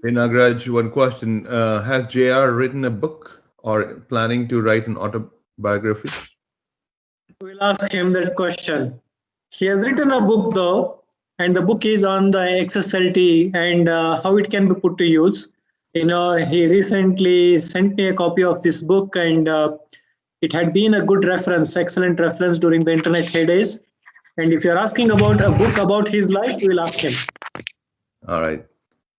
Hey, Nagraj, one question. Has JR written a book or planning to write an autobiography? We'll ask him that question. He has written a book though, and the book is on the XSLT and how it can be put to use. He recently sent me a copy of this book, and it had been a good reference, excellent reference during the internet heydays. And if you're asking about a book about his life, we'll ask him. All right.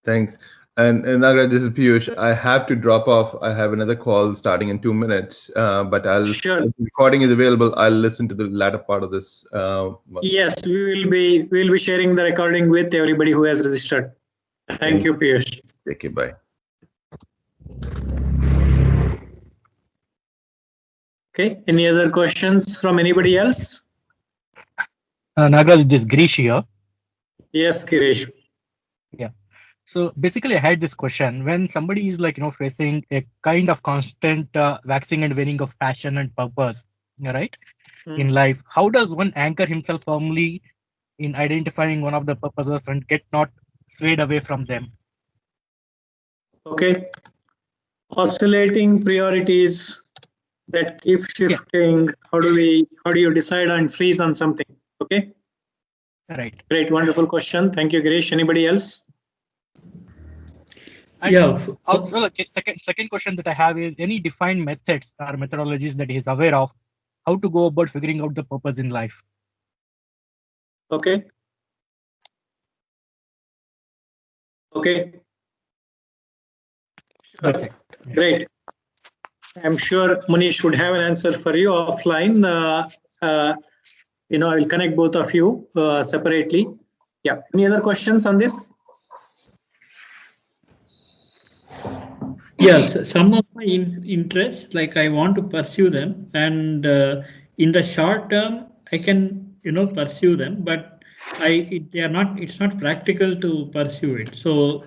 Thanks. And Nagraj, this is Piyush. I have to drop off. I have another call starting in 2 minutes, but Sure. if the recording is available, I'll listen to the latter part of this. Yes, we'll be sharing the recording with everybody who has registered. Thank you, Piyush. Take care. Bye. Okay. Any other questions from anybody else? Nagraj, this is Girish here. Yes, Girish. Yeah. So basically, I had this question: when somebody is facing a kind of constant waxing and waning of passion and purpose, right, in life, how does one anchor himself firmly in identifying one of the purposes and get not swayed away from them? Okay. Oscillating priorities that keep shifting. How do you decide and freeze on something? Okay. Right. Great. Wonderful question. Thank you, Girish. Anybody else? And yeah. Also, second question that I have is any defined methods or methodologies that he is aware of how to go about figuring out the purpose in life? Okay. Okay. That's it. Great. I'm sure Manish would have an answer for you offline. I will connect both of you separately. Yeah. Any other questions on this? Yes, some of my interests, like I want to pursue them, and in the short term, I can pursue them, but it's not practical to pursue it. So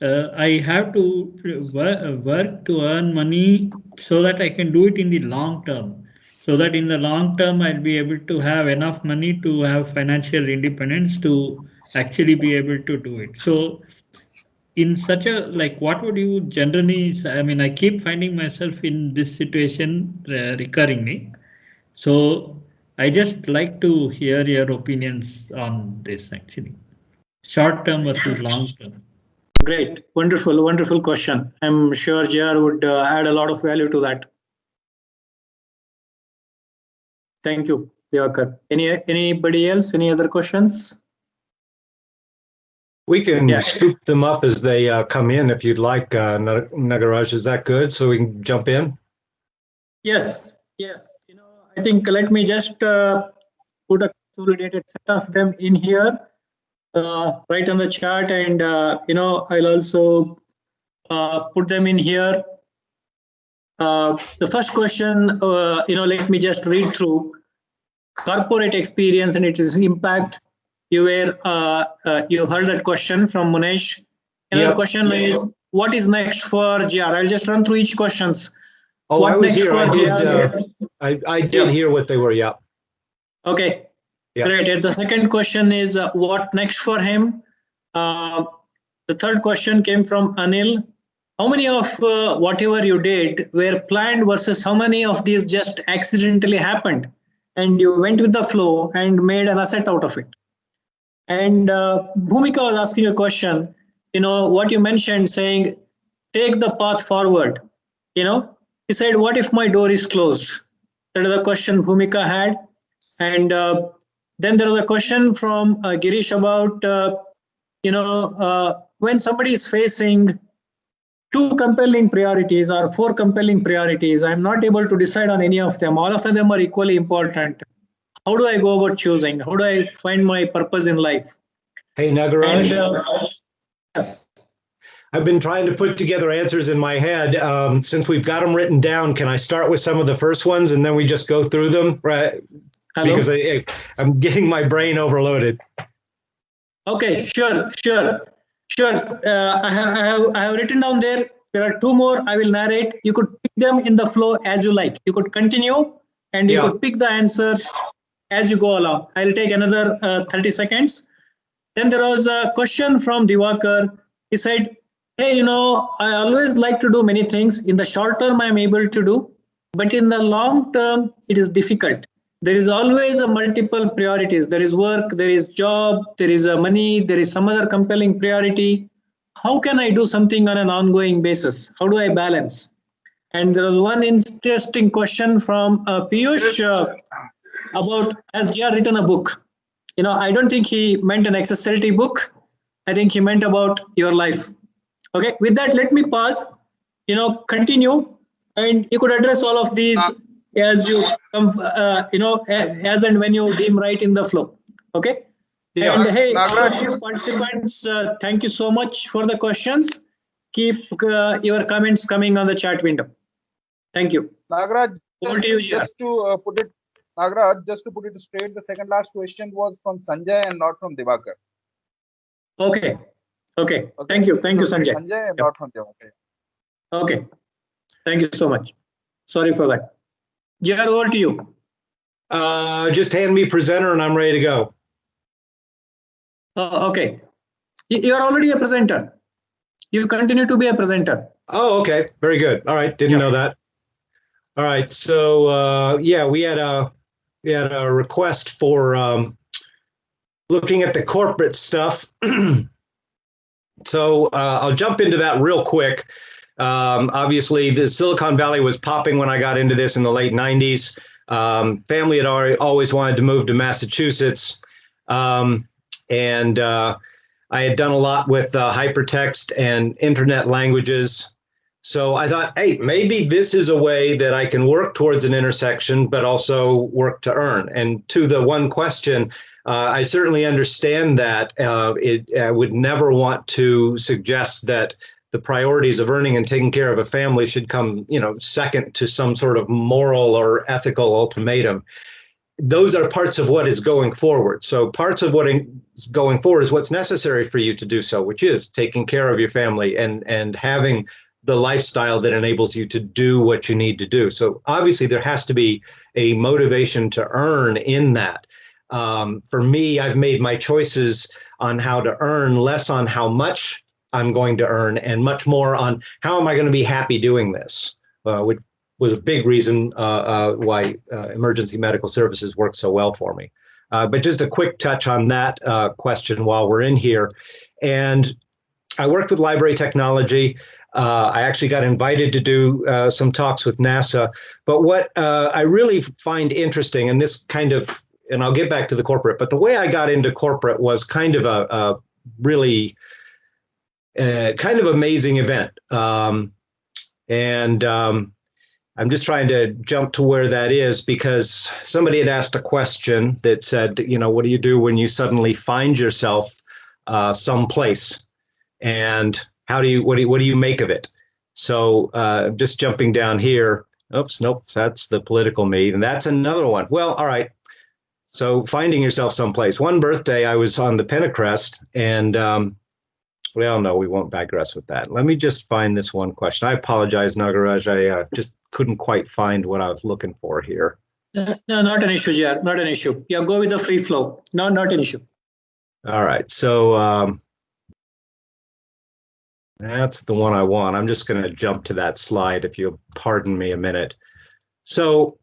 I have to work to earn money so that I can do it in the long term. So that in the long term, I'll be able to have enough money to have financial independence to actually be able to do it. So in such a what would you generally say? I mean, I keep finding myself in this situation recurringly. So I just like to hear your opinions on this actually. Short term versus long term. Great. Wonderful question. I'm sure JR would add a lot of value to that. Thank you, Devakar. Anybody else? Any other questions? We can scoop them up as they come in if you'd like, Nagaraj. Is that good? So we can jump in? Yes. I think let me just put a consolidated set of them in here, right on the chart, and I'll also put them in here. The first question, let me just read through corporate experience and its impact. You heard that question from Munesh. Another question is, what is next for GR? I'll just run through each questions. Oh, what I was next here. For I did hear what they were. Yeah. Okay. Yeah. Great. And the second question is, what next for him? The third question came from Anil. How many of whatever you did were planned versus how many of these just accidentally happened and you went with the flow and made an asset out of it? And Bhumika was asking a question, what you mentioned saying, take the path forward. He said, what if my door is closed? That is the question Bhumika had. And then there was a question from Girish about, when somebody is facing 2 compelling priorities or 4 compelling priorities, I'm not able to decide on any of them. All of them are equally important. How do I go about choosing? How do I find my purpose in life? Hey, Nagaraj. Yes. I've been trying to put together answers in my head. Since we've got them written down, can I start with some of the first ones and then we just go through them? Right? Hello? Because I'm getting my brain overloaded. Okay, sure. I have written down there. There are 2 more I will narrate. You could pick them in the flow as you like. You could continue and you could pick the answers as you go along. I'll take another 30 seconds. Then there was a question from Divakar. He said, Hey, I always like to do many things. In the short term, I'm able to do, but in the long term, it is difficult. There is always a multiple priorities. There is work, there is job, there is money, there is some other compelling priority. How can I do something on an ongoing basis? How do I balance? And there was one interesting question from Piyush about, has JR written a book? I don't think he meant an accessibility book. I think he meant about your life. Okay, with that, let me pause, continue, and you could address all of these as you come, as and when you deem right in the flow. Okay. Yeah. And hey, all of you participants, thank you so much for the questions. Keep your comments coming on the chat window. Thank you. Nagaraj, Over to you, just to put it, Nagaraj, just to put it straight, the second last question was from Sanjay and not from Divakar. Okay. Okay. Thank you, Sanjay. Sanjay and not from Divakar. Okay. Thank you so much. Sorry for that. JR, over to you. Just hand me presenter and I'm ready to go. Okay. You are already a presenter. You continue to be a presenter. Oh, okay. Very good. All right. Didn't know that. All right. So yeah, we had a request for looking at the corporate stuff. So I'll jump into that real quick. Obviously, the Silicon Valley was popping when I got into this in the late 90s. Family had always wanted to move to Massachusetts. And I had done a lot with hypertext and internet languages. So I thought, hey, maybe this is a way that I can work towards an intersection, but also work to earn. And to the one question, I certainly understand that. I would never want to suggest that the priorities of earning and taking care of a family should come, second to some sort of moral or ethical ultimatum. Those are parts of what is going forward. So parts of what is going forward is what's necessary for you to do so, which is taking care of your family and having the lifestyle that enables you to do what you need to do. So obviously there has to be a motivation to earn in that. For me, I've made my choices on how to earn, less on how much I'm going to earn and much more on how am I going to be happy doing this, which was a big reason why emergency medical services work so well for me. But just a quick touch on that question while we're in here. And I worked with Library Technology. I actually got invited to do some talks with NASA. But what I really find interesting, and this kind of, and I'll get back to the corporate, but the way I got into corporate was kind of a really kind of amazing event. I'm just trying to jump to where that is because somebody had asked a question that said, what do you do when you suddenly find yourself someplace, and what do you make of it? So just jumping down here. Oops, nope, that's the political me, and that's another one. Well, all right. So finding yourself someplace. One birthday, I was on the Pentacrest, and well, no, we won't digress with that. Let me just find this one question. I apologize, Nagaraj. I just couldn't quite find what I was looking for here. No, not an issue, JR. Not an issue. Yeah, go with the free flow. No, not an issue. All right. So that's the one I want. I'm just going to jump to that slide, if you'll pardon me a minute. So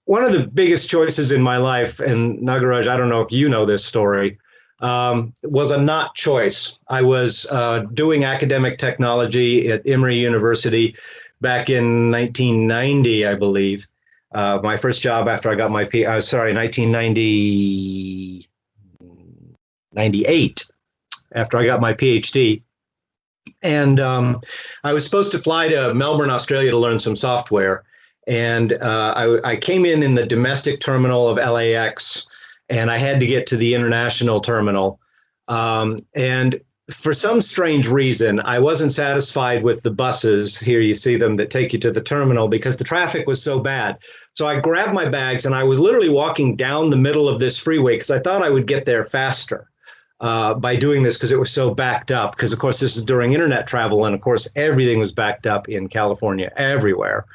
one of the biggest choices in my life, and Nagaraj, I don't know if you know this story, was a not choice. I was doing academic technology at Emory University back in 1990, I believe. My first job after I got my 1998, after I got my PhD. And I was supposed to fly to Melbourne, Australia to learn some software. And I came in the domestic terminal of LAX, and I had to get to the international terminal. And for some strange reason, I wasn't satisfied with the buses, here you see them, that take you to the terminal, because the traffic was so bad. So I grabbed my bags and I was literally walking down the middle of this freeway because I thought I would get there faster by doing this, because it was so backed up. Because of course this is during internet travel, and of course everything was backed up in California everywhere.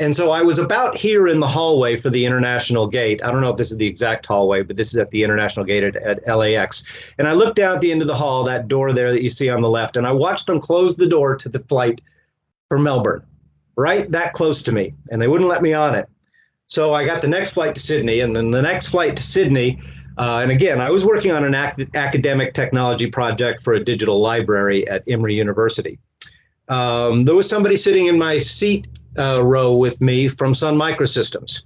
And so I was about here in the hallway for the International Gate. I don't know if this is the exact hallway, but this is at the International Gate at LAX. And I looked down at the end of the hall, that door there that you see on the left, and I watched them close the door to the flight for Melbourne, right that close to me, and they wouldn't let me on it. So I got the next flight to Sydney, and then the next flight to Sydney. And again, I was working on an academic technology project for a digital library at Emory University. There was somebody sitting in my seat row with me from Sun Microsystems.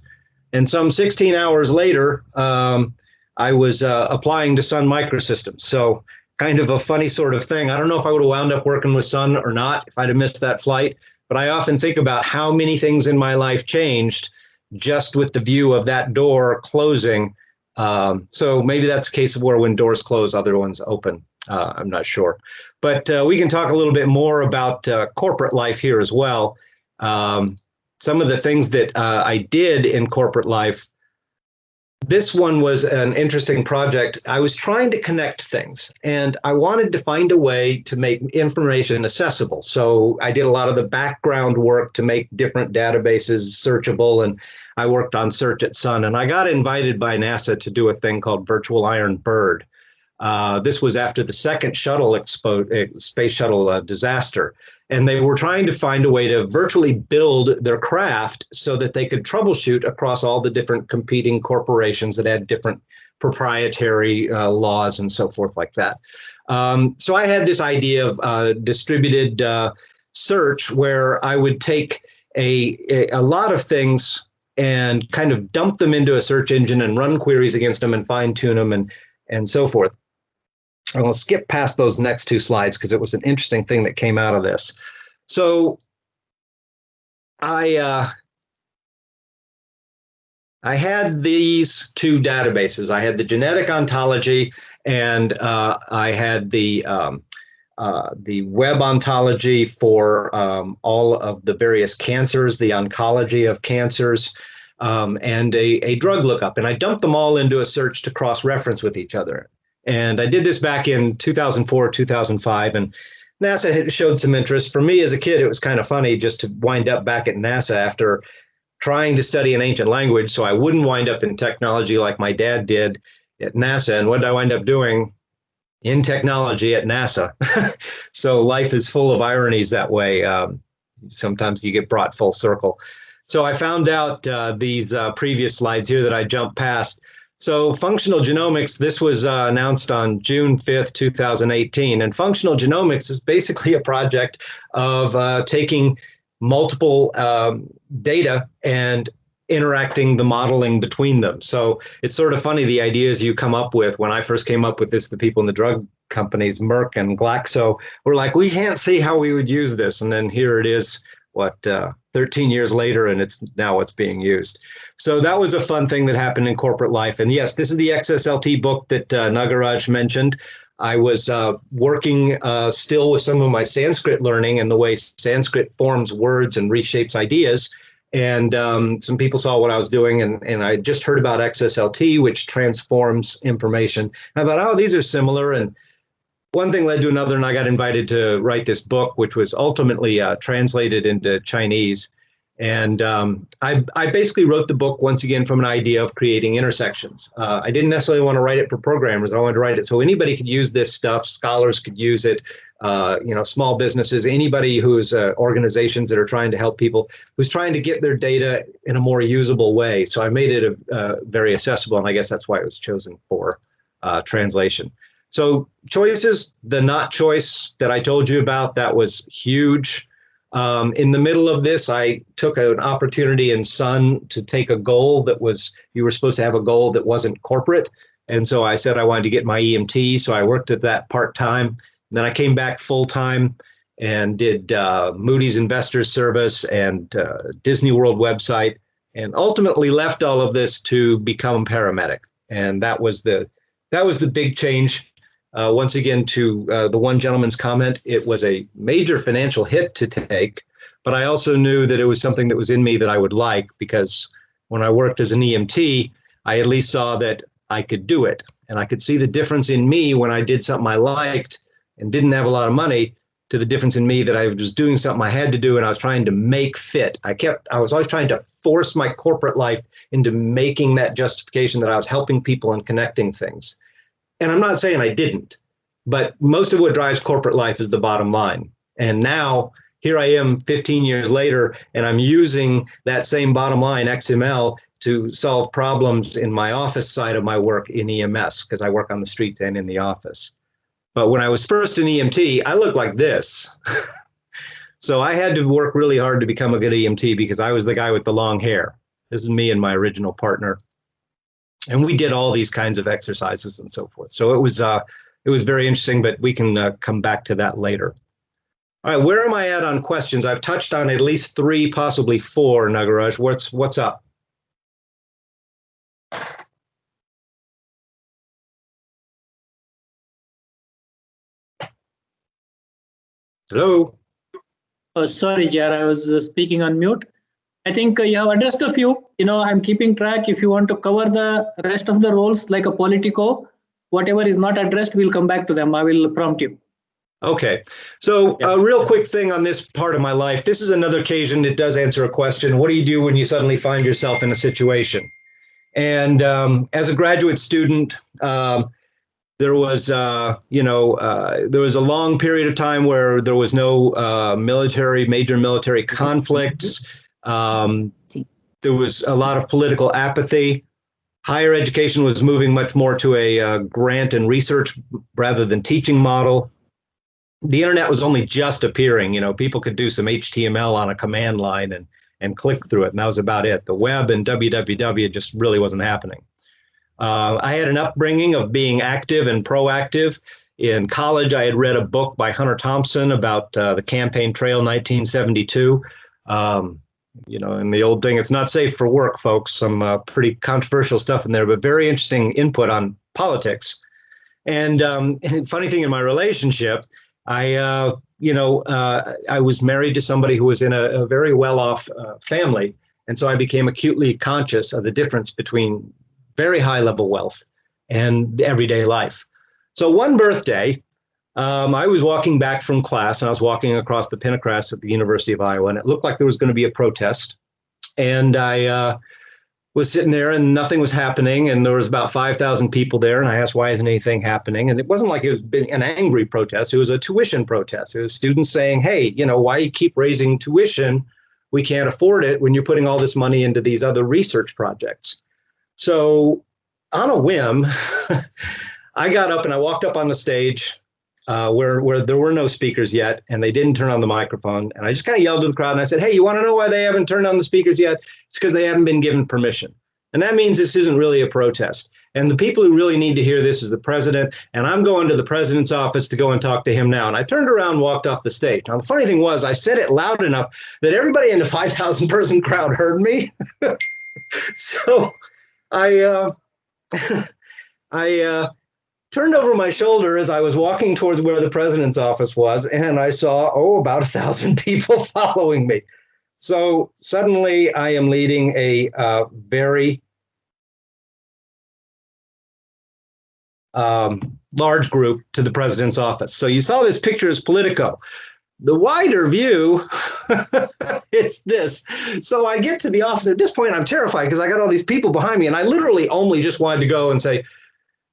And some 16 hours later, I was applying to Sun Microsystems. So kind of a funny sort of thing. I don't know if I would have wound up working with Sun or not if I'd have missed that flight, but I often think about how many things in my life changed just with the view of that door closing. So maybe that's a case of where when doors close, other ones open. I'm not sure. But we can talk a little bit more about corporate life here as well. Some of the things that I did in corporate life, this one was an interesting project. I was trying to connect things, and I wanted to find a way to make information accessible. So I did a lot of the background work to make different databases searchable, and I worked on search at Sun, and I got invited by NASA to do a thing called Virtual Iron Bird. This was after the second space shuttle disaster. And they were trying to find a way to virtually build their craft so that they could troubleshoot across all the different competing corporations that had different proprietary laws and so forth like that. So I had this idea of distributed search where I would take a lot of things and kind of dump them into a search engine and run queries against them and fine tune them and so forth. I'll skip past those next two slides because it was an interesting thing that came out of this. So I had these two databases. I had the genetic ontology, and I had the web ontology for all of the various cancers, the oncology of cancers, and a drug lookup. And I dumped them all into a search to cross-reference with each other. And I did this back in 2004, 2005, and NASA had showed some interest. For me as a kid, it was kind of funny just to wind up back at NASA after trying to study an ancient language so I wouldn't wind up in technology like my dad did at NASA. And what did I wind up doing? In technology at NASA. So life is full of ironies that way. Sometimes you get brought full circle. So I found out these previous slides here that I jumped past. So functional genomics, this was announced on June 5th, 2018. And functional genomics is basically a project of taking multiple data and interacting the modeling between them. So it's sort of funny, the ideas you come up with. When I first came up with this, the people in the drug companies, Merck and Glaxo, were like, we can't see how we would use this. And then here it is, 13 years later, and it's being used. So that was a fun thing that happened in corporate life. And yes, this is the XSLT book that Nagaraj mentioned. I was working still with some of my Sanskrit learning and the way Sanskrit forms words and reshapes ideas. And some people saw what I was doing, and I just heard about XSLT, which transforms information. And I thought, oh, these are similar. And one thing led to another, and I got invited to write this book, which was ultimately translated into Chinese. And I basically wrote the book once again from an idea of creating intersections. I didn't necessarily want to write it for programmers. I wanted to write it so anybody could use this stuff. Scholars could use it. Small businesses, anybody who's organizations that are trying to help people, who's trying to get their data in a more usable way. So I made it very accessible, and I guess that's why it was chosen for translation. So choices, the not choice that I told you about, that was huge. In the middle of this, I took an opportunity in Sun to take a goal that was, you were supposed to have a goal that wasn't corporate. And so I said I wanted to get my EMT, so I worked at that part-time. Then I came back full-time and did Moody's Investors Service and Disney World website, and ultimately left all of this to become a paramedic. And that was the big change. Once again, to the one gentleman's comment, it was a major financial hit to take, but I also knew that it was something that was in me that I would like, because when I worked as an EMT, I at least saw that I could do it. And I could see the difference in me when I did something I liked and didn't have a lot of money to the difference in me that I was doing something I had to do and I was trying to make fit. I was always trying to force my corporate life into making that justification that I was helping people and connecting things. And I'm not saying I didn't, but most of what drives corporate life is the bottom line. And now here I am 15 years later, and I'm using that same bottom line, XML, to solve problems in my office side of my work in EMS, because I work on the streets and in the office. But when I was first in EMT, I looked like this. So I had to work really hard to become a good EMT because I was the guy with the long hair. This is me and my original partner. And we did all these kinds of exercises and so forth. So it was very interesting, but we can come back to that later. All right, where am I at on questions? I've touched on at least 3, possibly 4, Nagaraj. What's up? Hello? Oh, sorry, Jar, I was speaking on mute. I think you have addressed a few. I'm keeping track. If you want to cover the rest of the roles like a Politico, whatever is not addressed, we'll come back to them. I will prompt you. Okay, so a real quick thing on this part of my life. This is another occasion it does answer a question. What do you do when you suddenly find yourself in a situation? And as a graduate student, there was, there was a long period of time where there was no major military conflicts. There was a lot of political apathy. Higher education was moving much more to a grant and research rather than teaching model. The internet was only just appearing. People could do some HTML on a command line and click through it, and that was about it. The web and www just really wasn't happening. I had an upbringing of being active and proactive. In college, I had read a book by Hunter Thompson about the campaign trail 1972. And the old thing, it's not safe for work, folks. Some pretty controversial stuff in there, but very interesting input on politics. And funny thing in my relationship, I was married to somebody who was in a very well-off family. And so I became acutely conscious of the difference between very high-level wealth and everyday life. So one birthday, I was walking back from class, and I was walking across the Pentecrest at the University of Iowa, and it looked like there was going to be a protest. And I was sitting there, and nothing was happening, and there was about 5,000 people there, and I asked, why isn't anything happening? And it wasn't like it was an angry protest. It was a tuition protest. It was students saying, hey, why you keep raising tuition? We can't afford it when you're putting all this money into these other research projects. So on a whim, I got up and I walked up on the stage where there were no speakers yet, and they didn't turn on the microphone. And I just kind of yelled to the crowd and I said, hey, you want to know why they haven't turned on the speakers yet? It's because they haven't been given permission. And that means this isn't really a protest. And the people who really need to hear this is the president. And I'm going to the president's office to go and talk to him now. And I turned around and walked off the stage. Now, the funny thing was, I said it loud enough that everybody in the 5,000 person crowd heard me. So I turned over my shoulder as I was walking towards where the president's office was, and I saw, about 1,000 people following me. So suddenly I am leading a very large group to the president's office. So you saw this picture as Politico. The wider view is this. So I get to the office. At this point, I'm terrified because I got all these people behind me, and I literally only just wanted to go and say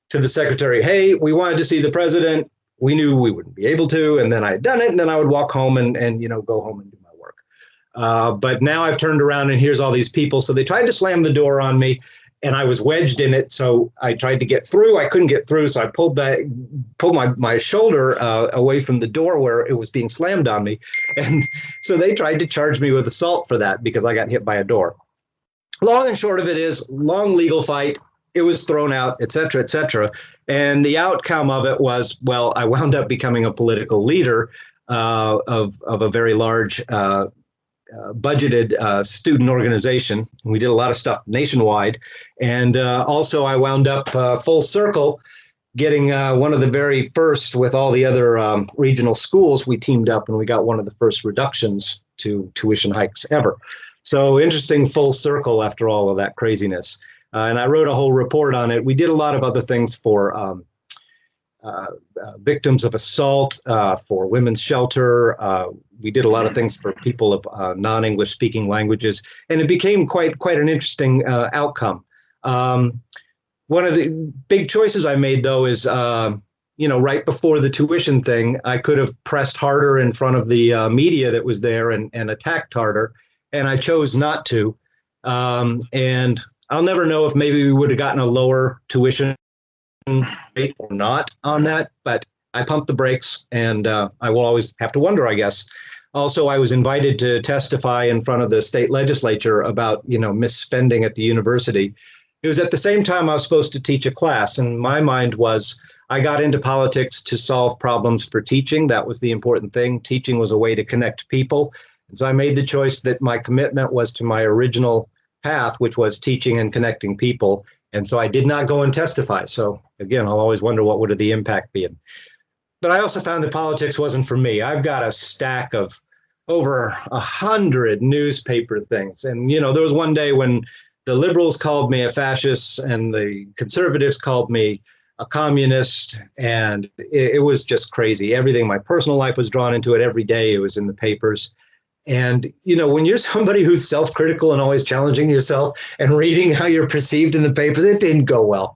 to the secretary, hey, we wanted to see the president. We knew we wouldn't be able to, and then I had done it, and then I would walk home and go home and do my work. But now I've turned around, and here's all these people. So they tried to slam the door on me, and I was wedged in it. So I tried to get through. I couldn't get through. So I pulled my shoulder away from the door where it was being slammed on me. And so they tried to charge me with assault for that because I got hit by a door. Long and short of it is, long legal fight. It was thrown out, et cetera, et cetera. And the outcome of it was, well, I wound up becoming a political leader of a very large budgeted student organization. We did a lot of stuff nationwide. And also I wound up full circle getting one of the very first with all the other regional schools. We teamed up and we got one of the first reductions to tuition hikes ever. So interesting full circle after all of that craziness. And I wrote a whole report on it. We did a lot of other things for victims of assault, for women's shelter. We did a lot of things for people of non-English speaking languages, and it became quite an interesting outcome. One of the big choices I made, though, is right before the tuition thing, I could have pressed harder in front of the media that was there and attacked harder, and I chose not to. And I'll never know if maybe we would have gotten a lower tuition rate or not on that, but I pumped the brakes, and I will always have to wonder, I guess. Also, I was invited to testify in front of the state legislature about, misspending at the university. It was at the same time I was supposed to teach a class, and my mind was, I got into politics to solve problems for teaching. That was the important thing. Teaching was a way to connect people. And so I made the choice that my commitment was to my original path, which was teaching and connecting people. And so I did not go and testify. So again, I'll always wonder what would the impact be. But I also found that politics wasn't for me. I've got a stack of over 100 newspaper things. And, there was one day when the liberals called me a fascist and the conservatives called me a communist, and it was just crazy. Everything, my personal life was drawn into it every day. It was in the papers. And, when you're somebody who's self-critical and always challenging yourself and reading how you're perceived in the papers, it didn't go well.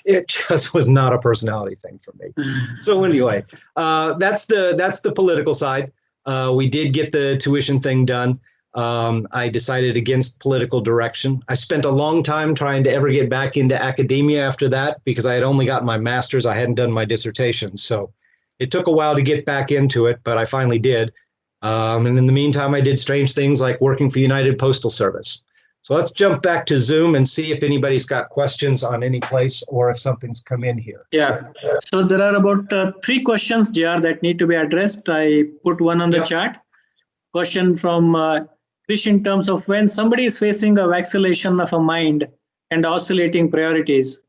It just was not a personality thing for me. So anyway, that's the political side. We did get the tuition thing done. I decided against political direction. I spent a long time trying to ever get back into academia after that because I had only got my master's. I hadn't done my dissertation. So it took a while to get back into it, but I finally did. And in the meantime, I did strange things like working for United Postal Service. So let's jump back to Zoom and see if anybody's got questions on any place or if something's come in here. Yeah. So there are about 3 questions, JR, that need to be addressed. I put one on the chat. Question from Krish in terms of when somebody is facing a vacillation of a mind and oscillating priorities,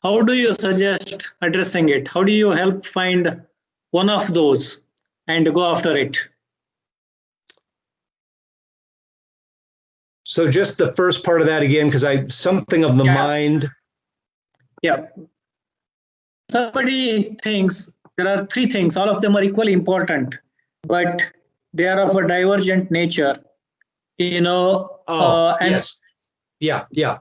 how do you suggest addressing it? How do you help find one of those and go after it? So just the first part of that again, because something of the mind. Yeah. Somebody thinks there are 3 things, all of them are equally important, but they are of a divergent nature, Yes. Yeah.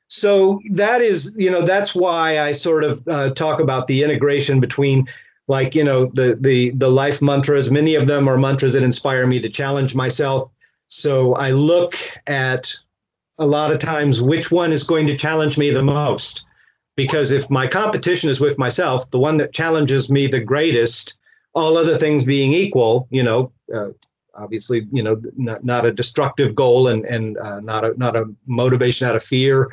So that is, that's why I sort of talk about the integration between the life mantras. Many of them are mantras that inspire me to challenge myself. So I look at a lot of times which one is going to challenge me the most, because if my competition is with myself, the one that challenges me the greatest, all other things being equal, obviously, not a destructive goal and not a motivation out of fear,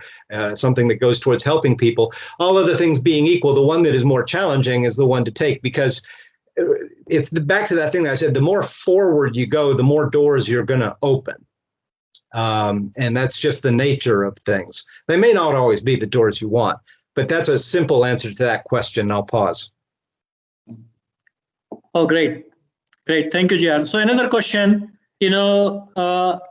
something that goes towards helping people. All other things being equal, the one that is more challenging is the one to take, because it's back to that thing that I said, the more forward you go, the more doors you're going to open. And that's just the nature of things. They may not always be the doors you want, but that's a simple answer to that question. I'll pause. Oh, great. Thank you, JR. So another question, the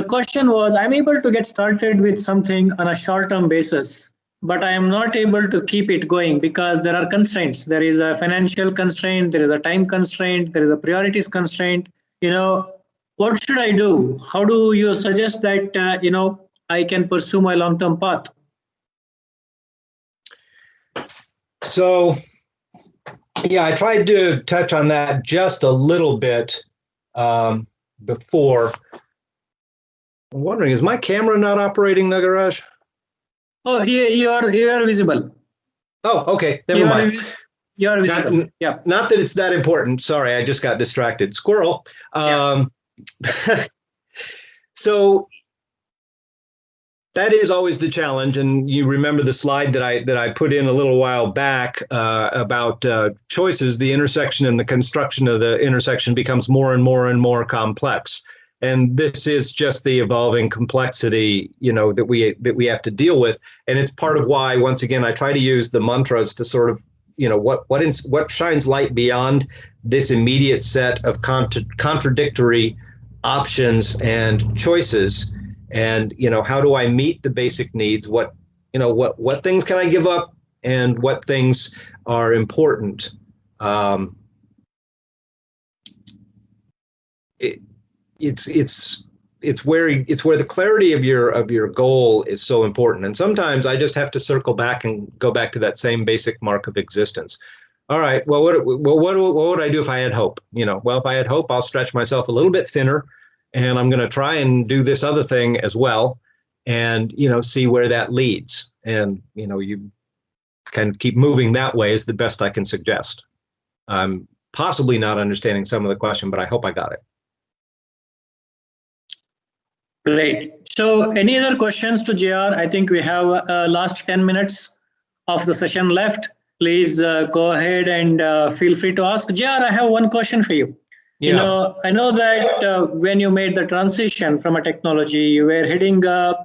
question was, I'm able to get started with something on a short-term basis, but I am not able to keep it going because there are constraints. There is a financial constraint, there is a time constraint, there is a priorities constraint. What should I do? How do you suggest that, I can pursue my long-term path? So, yeah, I tried to touch on that just a little bit before. I'm wondering, is my camera not operating, Nagaraj? Oh, you are visible. Oh, okay. Never mind. You are visible. Not that it's that important. Sorry, I just got distracted. Squirrel. So that is always the challenge, and you remember the slide that I put in a little while back about choices. The intersection and the construction of the intersection becomes more and more and more complex, and this is just the evolving complexity, that we have to deal with, and it's part of why, once again, I try to use the mantras to sort of, what shines light beyond this immediate set of contradictory options and choices. And, how do I meet the basic needs? What things can I give up and what things are important. It's where the clarity of your goal is so important. And sometimes I just have to circle back and go back to that same basic mark of existence. All right, well, what would I do if I had hope? Well, if I had hope, I'll stretch myself a little bit thinner, and I'm going to try and do this other thing as well, and see where that leads. And you kind of keep moving that way is the best I can suggest. I'm possibly not understanding some of the question, but I hope I got it. Great. So any other questions to JR? I think we have last 10 minutes of the session left. Please go ahead and feel free to ask. JR, I have one question for you. Yeah. I know that when you made the transition from a technology, you were heading a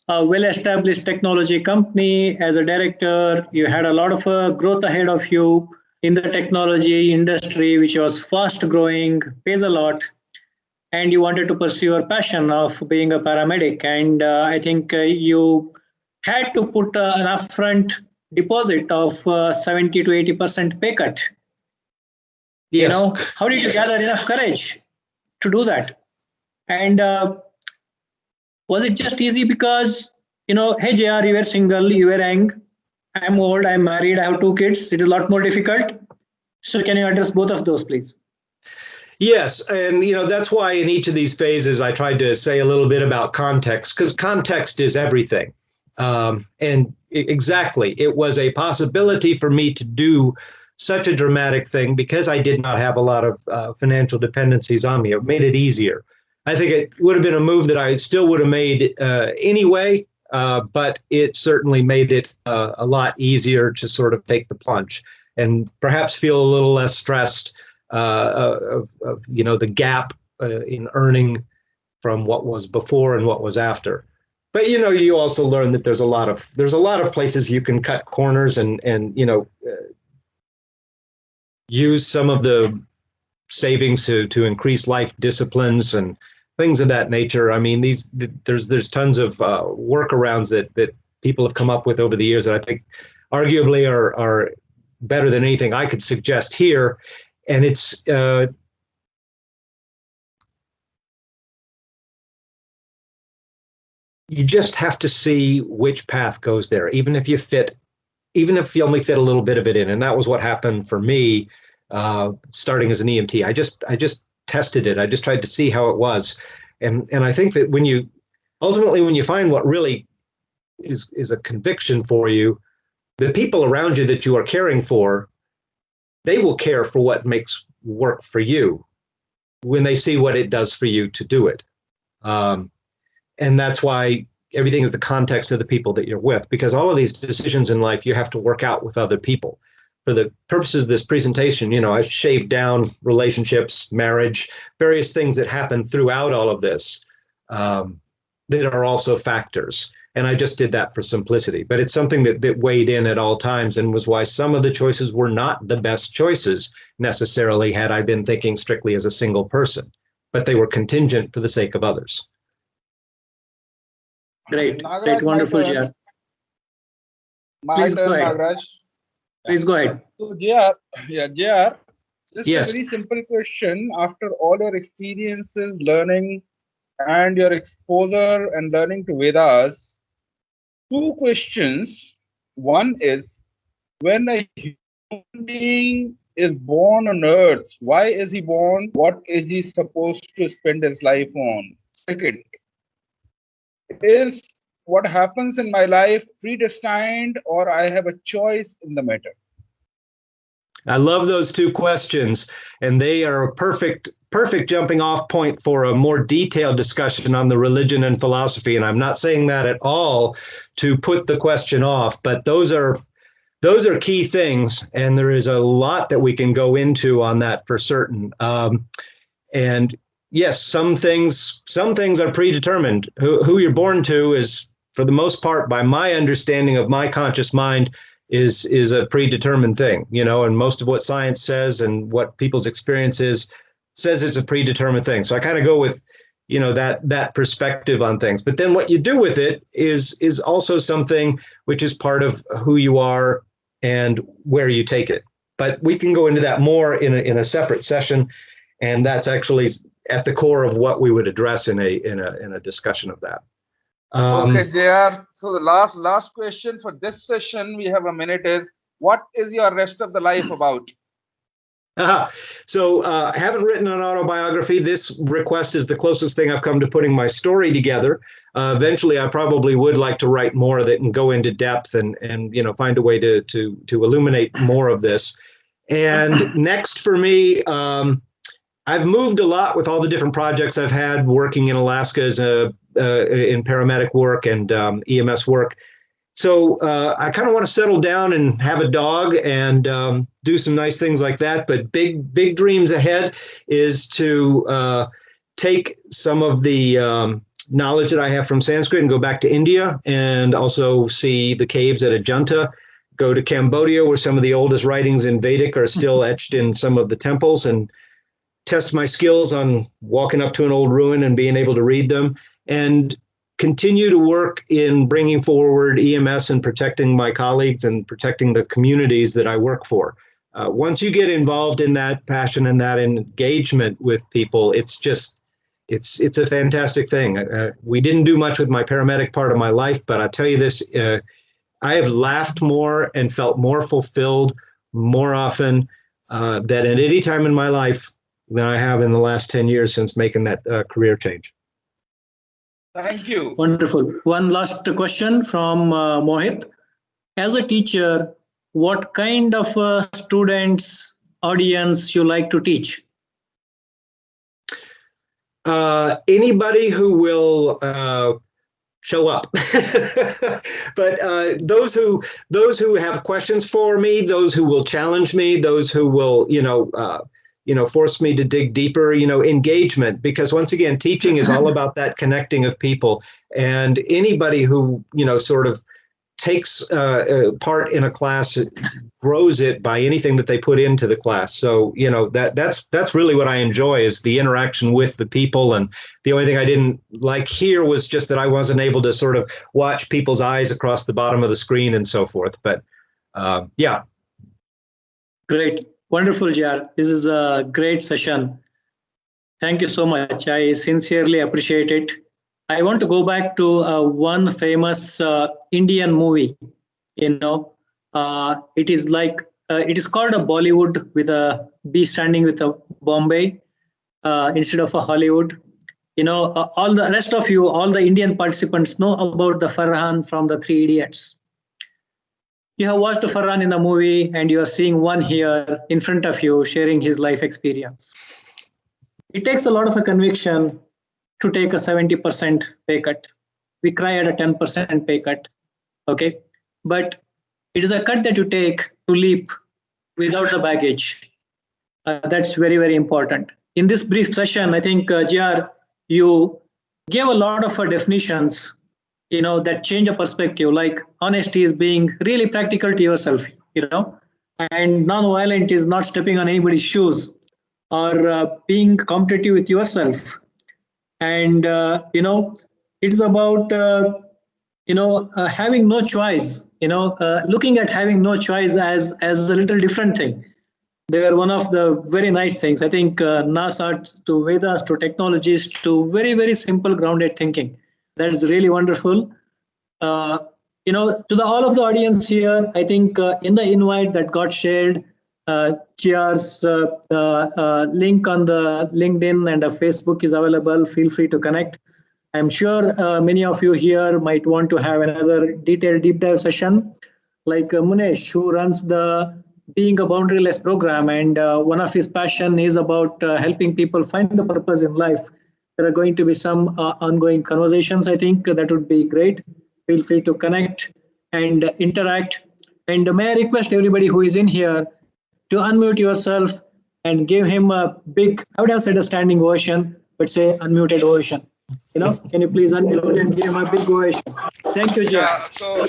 well-established technology company as a director. You had a lot of growth ahead of you in the technology industry, which was fast growing, pays a lot. And you wanted to pursue your passion of being a paramedic. And I think you had to put an upfront deposit of 70 to 80% pay cut. Yes. How did you gather enough courage to do that? And was it just easy because, hey, JR, you were single, you were young, I'm old, I'm married, I have 2 kids. It is a lot more difficult. So can you address both of those, please? Yes, and that's why in each of these phases I tried to say a little bit about context, because context is everything. And exactly, it was a possibility for me to do such a dramatic thing because I did not have a lot of financial dependencies on me. It made it easier. I think it would have been a move that I still would have made anyway, but it certainly made it a lot easier to sort of take the plunge and perhaps feel a little less stressed of the gap in earning from what was before and what was after. But you also learn that there's a lot of places you can cut corners and use some of the savings to increase life disciplines and things of that nature. I mean, there's tons of workarounds that people have come up with over the years that I think arguably are better than anything I could suggest here. And it's you just have to see which path goes there, even if you only fit a little bit of it in. And that was what happened for me starting as an EMT. I just tested it. I just tried to see how it was. And I think that when you find what really is a conviction for you, the people around you that you are caring for, they will care for what makes work for you when they see what it does for you to do it. And that's why everything is the context of the people that you're with, because all of these decisions in life you have to work out with other people. For the purposes of this presentation, I shaved down relationships, marriage, various things that happen throughout all of this that are also factors. And I just did that for simplicity. But it's something that weighed in at all times and was why some of the choices were not the best choices necessarily had I been thinking strictly as a single person. But they were contingent for the sake of others. Great. Nagaraj, Great. Wonderful, JR. Please go ahead. Nagaraj. Please go ahead. So, JR, just Yes. a very simple question. After all your experiences, learning, and your exposure and learning to Vedas, 2 questions. One is, when a human being is born on earth, why is he born? What is he supposed to spend his life on? Second, is what happens in my life predestined or I have a choice in the matter? I love those 2 questions, and they are a perfect jumping off point for a more detailed discussion on the religion and philosophy. And I'm not saying that at all to put the question off, but those are key things, and there is a lot that we can go into on that for certain. And yes, some things are predetermined. Who you're born to is, for the most part, by my understanding of my conscious mind, is a predetermined thing, and most of what science says and what people's experience is says it's a predetermined thing. So I kind of go with, that perspective on things. But then what you do with it is also something which is part of who you are and where you take it. But we can go into that more in a separate session, and that's actually at the core of what we would address in a discussion of that. Okay, JR. So the last question for this session, we have a minute, is what is your rest of the life about? So I haven't written an autobiography. This request is the closest thing I've come to putting my story together. Eventually, I probably would like to write more of it and go into depth and find a way to illuminate more of this. And next for me, I've moved a lot with all the different projects I've had working in Alaska as in paramedic work and EMS work. So I kind of want to settle down and have a dog and do some nice things like that. But big dreams ahead is to take some of the knowledge that I have from Sanskrit and go back to India and also see the caves at Ajanta, go to Cambodia where some of the oldest writings in Vedic are still etched in some of the temples, and test my skills on walking up to an old ruin and being able to read them, and continue to work in bringing forward EMS and protecting my colleagues and protecting the communities that I work for. Once you get involved in that passion and that engagement with people, it's a fantastic thing. We didn't do much with my paramedic part of my life, but I tell you this, I have laughed more and felt more fulfilled more often than at any time in my life than I have in the last 10 years since making that career change. Thank you. Wonderful. One last question from Mohit. As a teacher, what kind of students, audience you like to teach? Anybody who will show up. But those who have questions for me, those who will challenge me, those who will force me to dig deeper, engagement, because once again, teaching is all about that connecting of people, and anybody who, sort of takes part in a class grows it by anything that they put into the class. So, that's really what I enjoy, is the interaction with the people. And the only thing I didn't like here was just that I wasn't able to sort of watch people's eyes across the bottom of the screen and so forth. But yeah. Great. Wonderful, JR. This is a great session. Thank you so much. I sincerely appreciate it. I want to go back to one famous Indian movie. It is like it is called a Bollywood with a B standing with a Bombay instead of a Hollywood. All the rest of you, all the Indian participants know about the Farhan from the Three Idiots. You have watched Farhan in the movie and you are seeing one here in front of you sharing his life experience. It takes a lot of a conviction to take a 70% pay cut. We cry at a 10% pay cut, okay? But it is a cut that you take to leap without the baggage. That's very, very important. In this brief session, I think, JR, you gave a lot of definitions that change a perspective, like honesty is being really practical to yourself, and non-violent is not stepping on anybody's shoes or being competitive with yourself. And, it's about, having no choice, looking at having no choice as a little different thing. They are one of the very nice things. I think NASA to Vedas to Technologist to very, very simple grounded thinking. That is really wonderful. To all of the audience here, I think in the invite that got shared, JR's link on the LinkedIn and Facebook is available. Feel free to connect. I'm sure many of you here might want to have another detailed deep dive session, like Munesh, who runs the Being a Boundaryless program, and one of his passion is about helping people find the purpose in life. There are going to be some ongoing conversations. I think that would be great. Feel free to connect and interact. And may I request everybody who is in here to unmute yourself and give him a big, I would have said a standing ovation, but say unmuted ovation. Can you please unmute and give him a big ovation? Thank you, Jay. So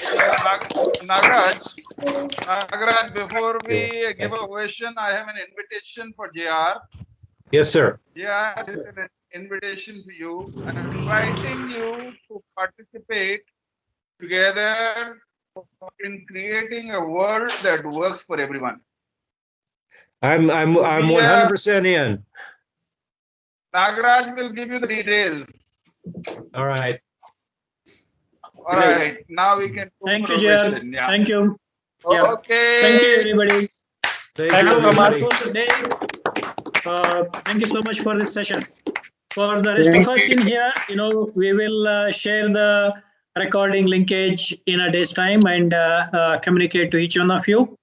Nagaraj, before we give a ovation, I have an invitation for JR. Yes, sir. JR, invitation for you and inviting you to participate together in creating a world that works for everyone. I'm 100% in. Nagaraj will give you the details. All right. All right. Now we can. Thank you, Jay. Yeah. Thank you. Yeah. Okay. Thank you, everybody. Thank Have you, a everybody. wonderful day. Thank you so much for this session. For the rest of us in here, we will share the recording linkage in a day's time and communicate to each one of you.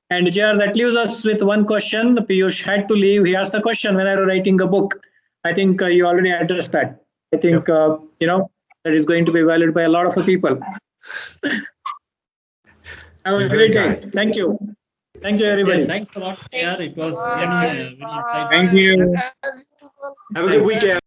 And Jar, that leaves us with one question. Piyush had to leave. He asked the question when I was writing a book. I think you already addressed that. I think, that is going to be valued by a lot of people. Have a great day. Thank you. Thank you, everybody. Yeah, thanks a lot, PR. It was very Bye. insightful. Thank you. Have a good weekend.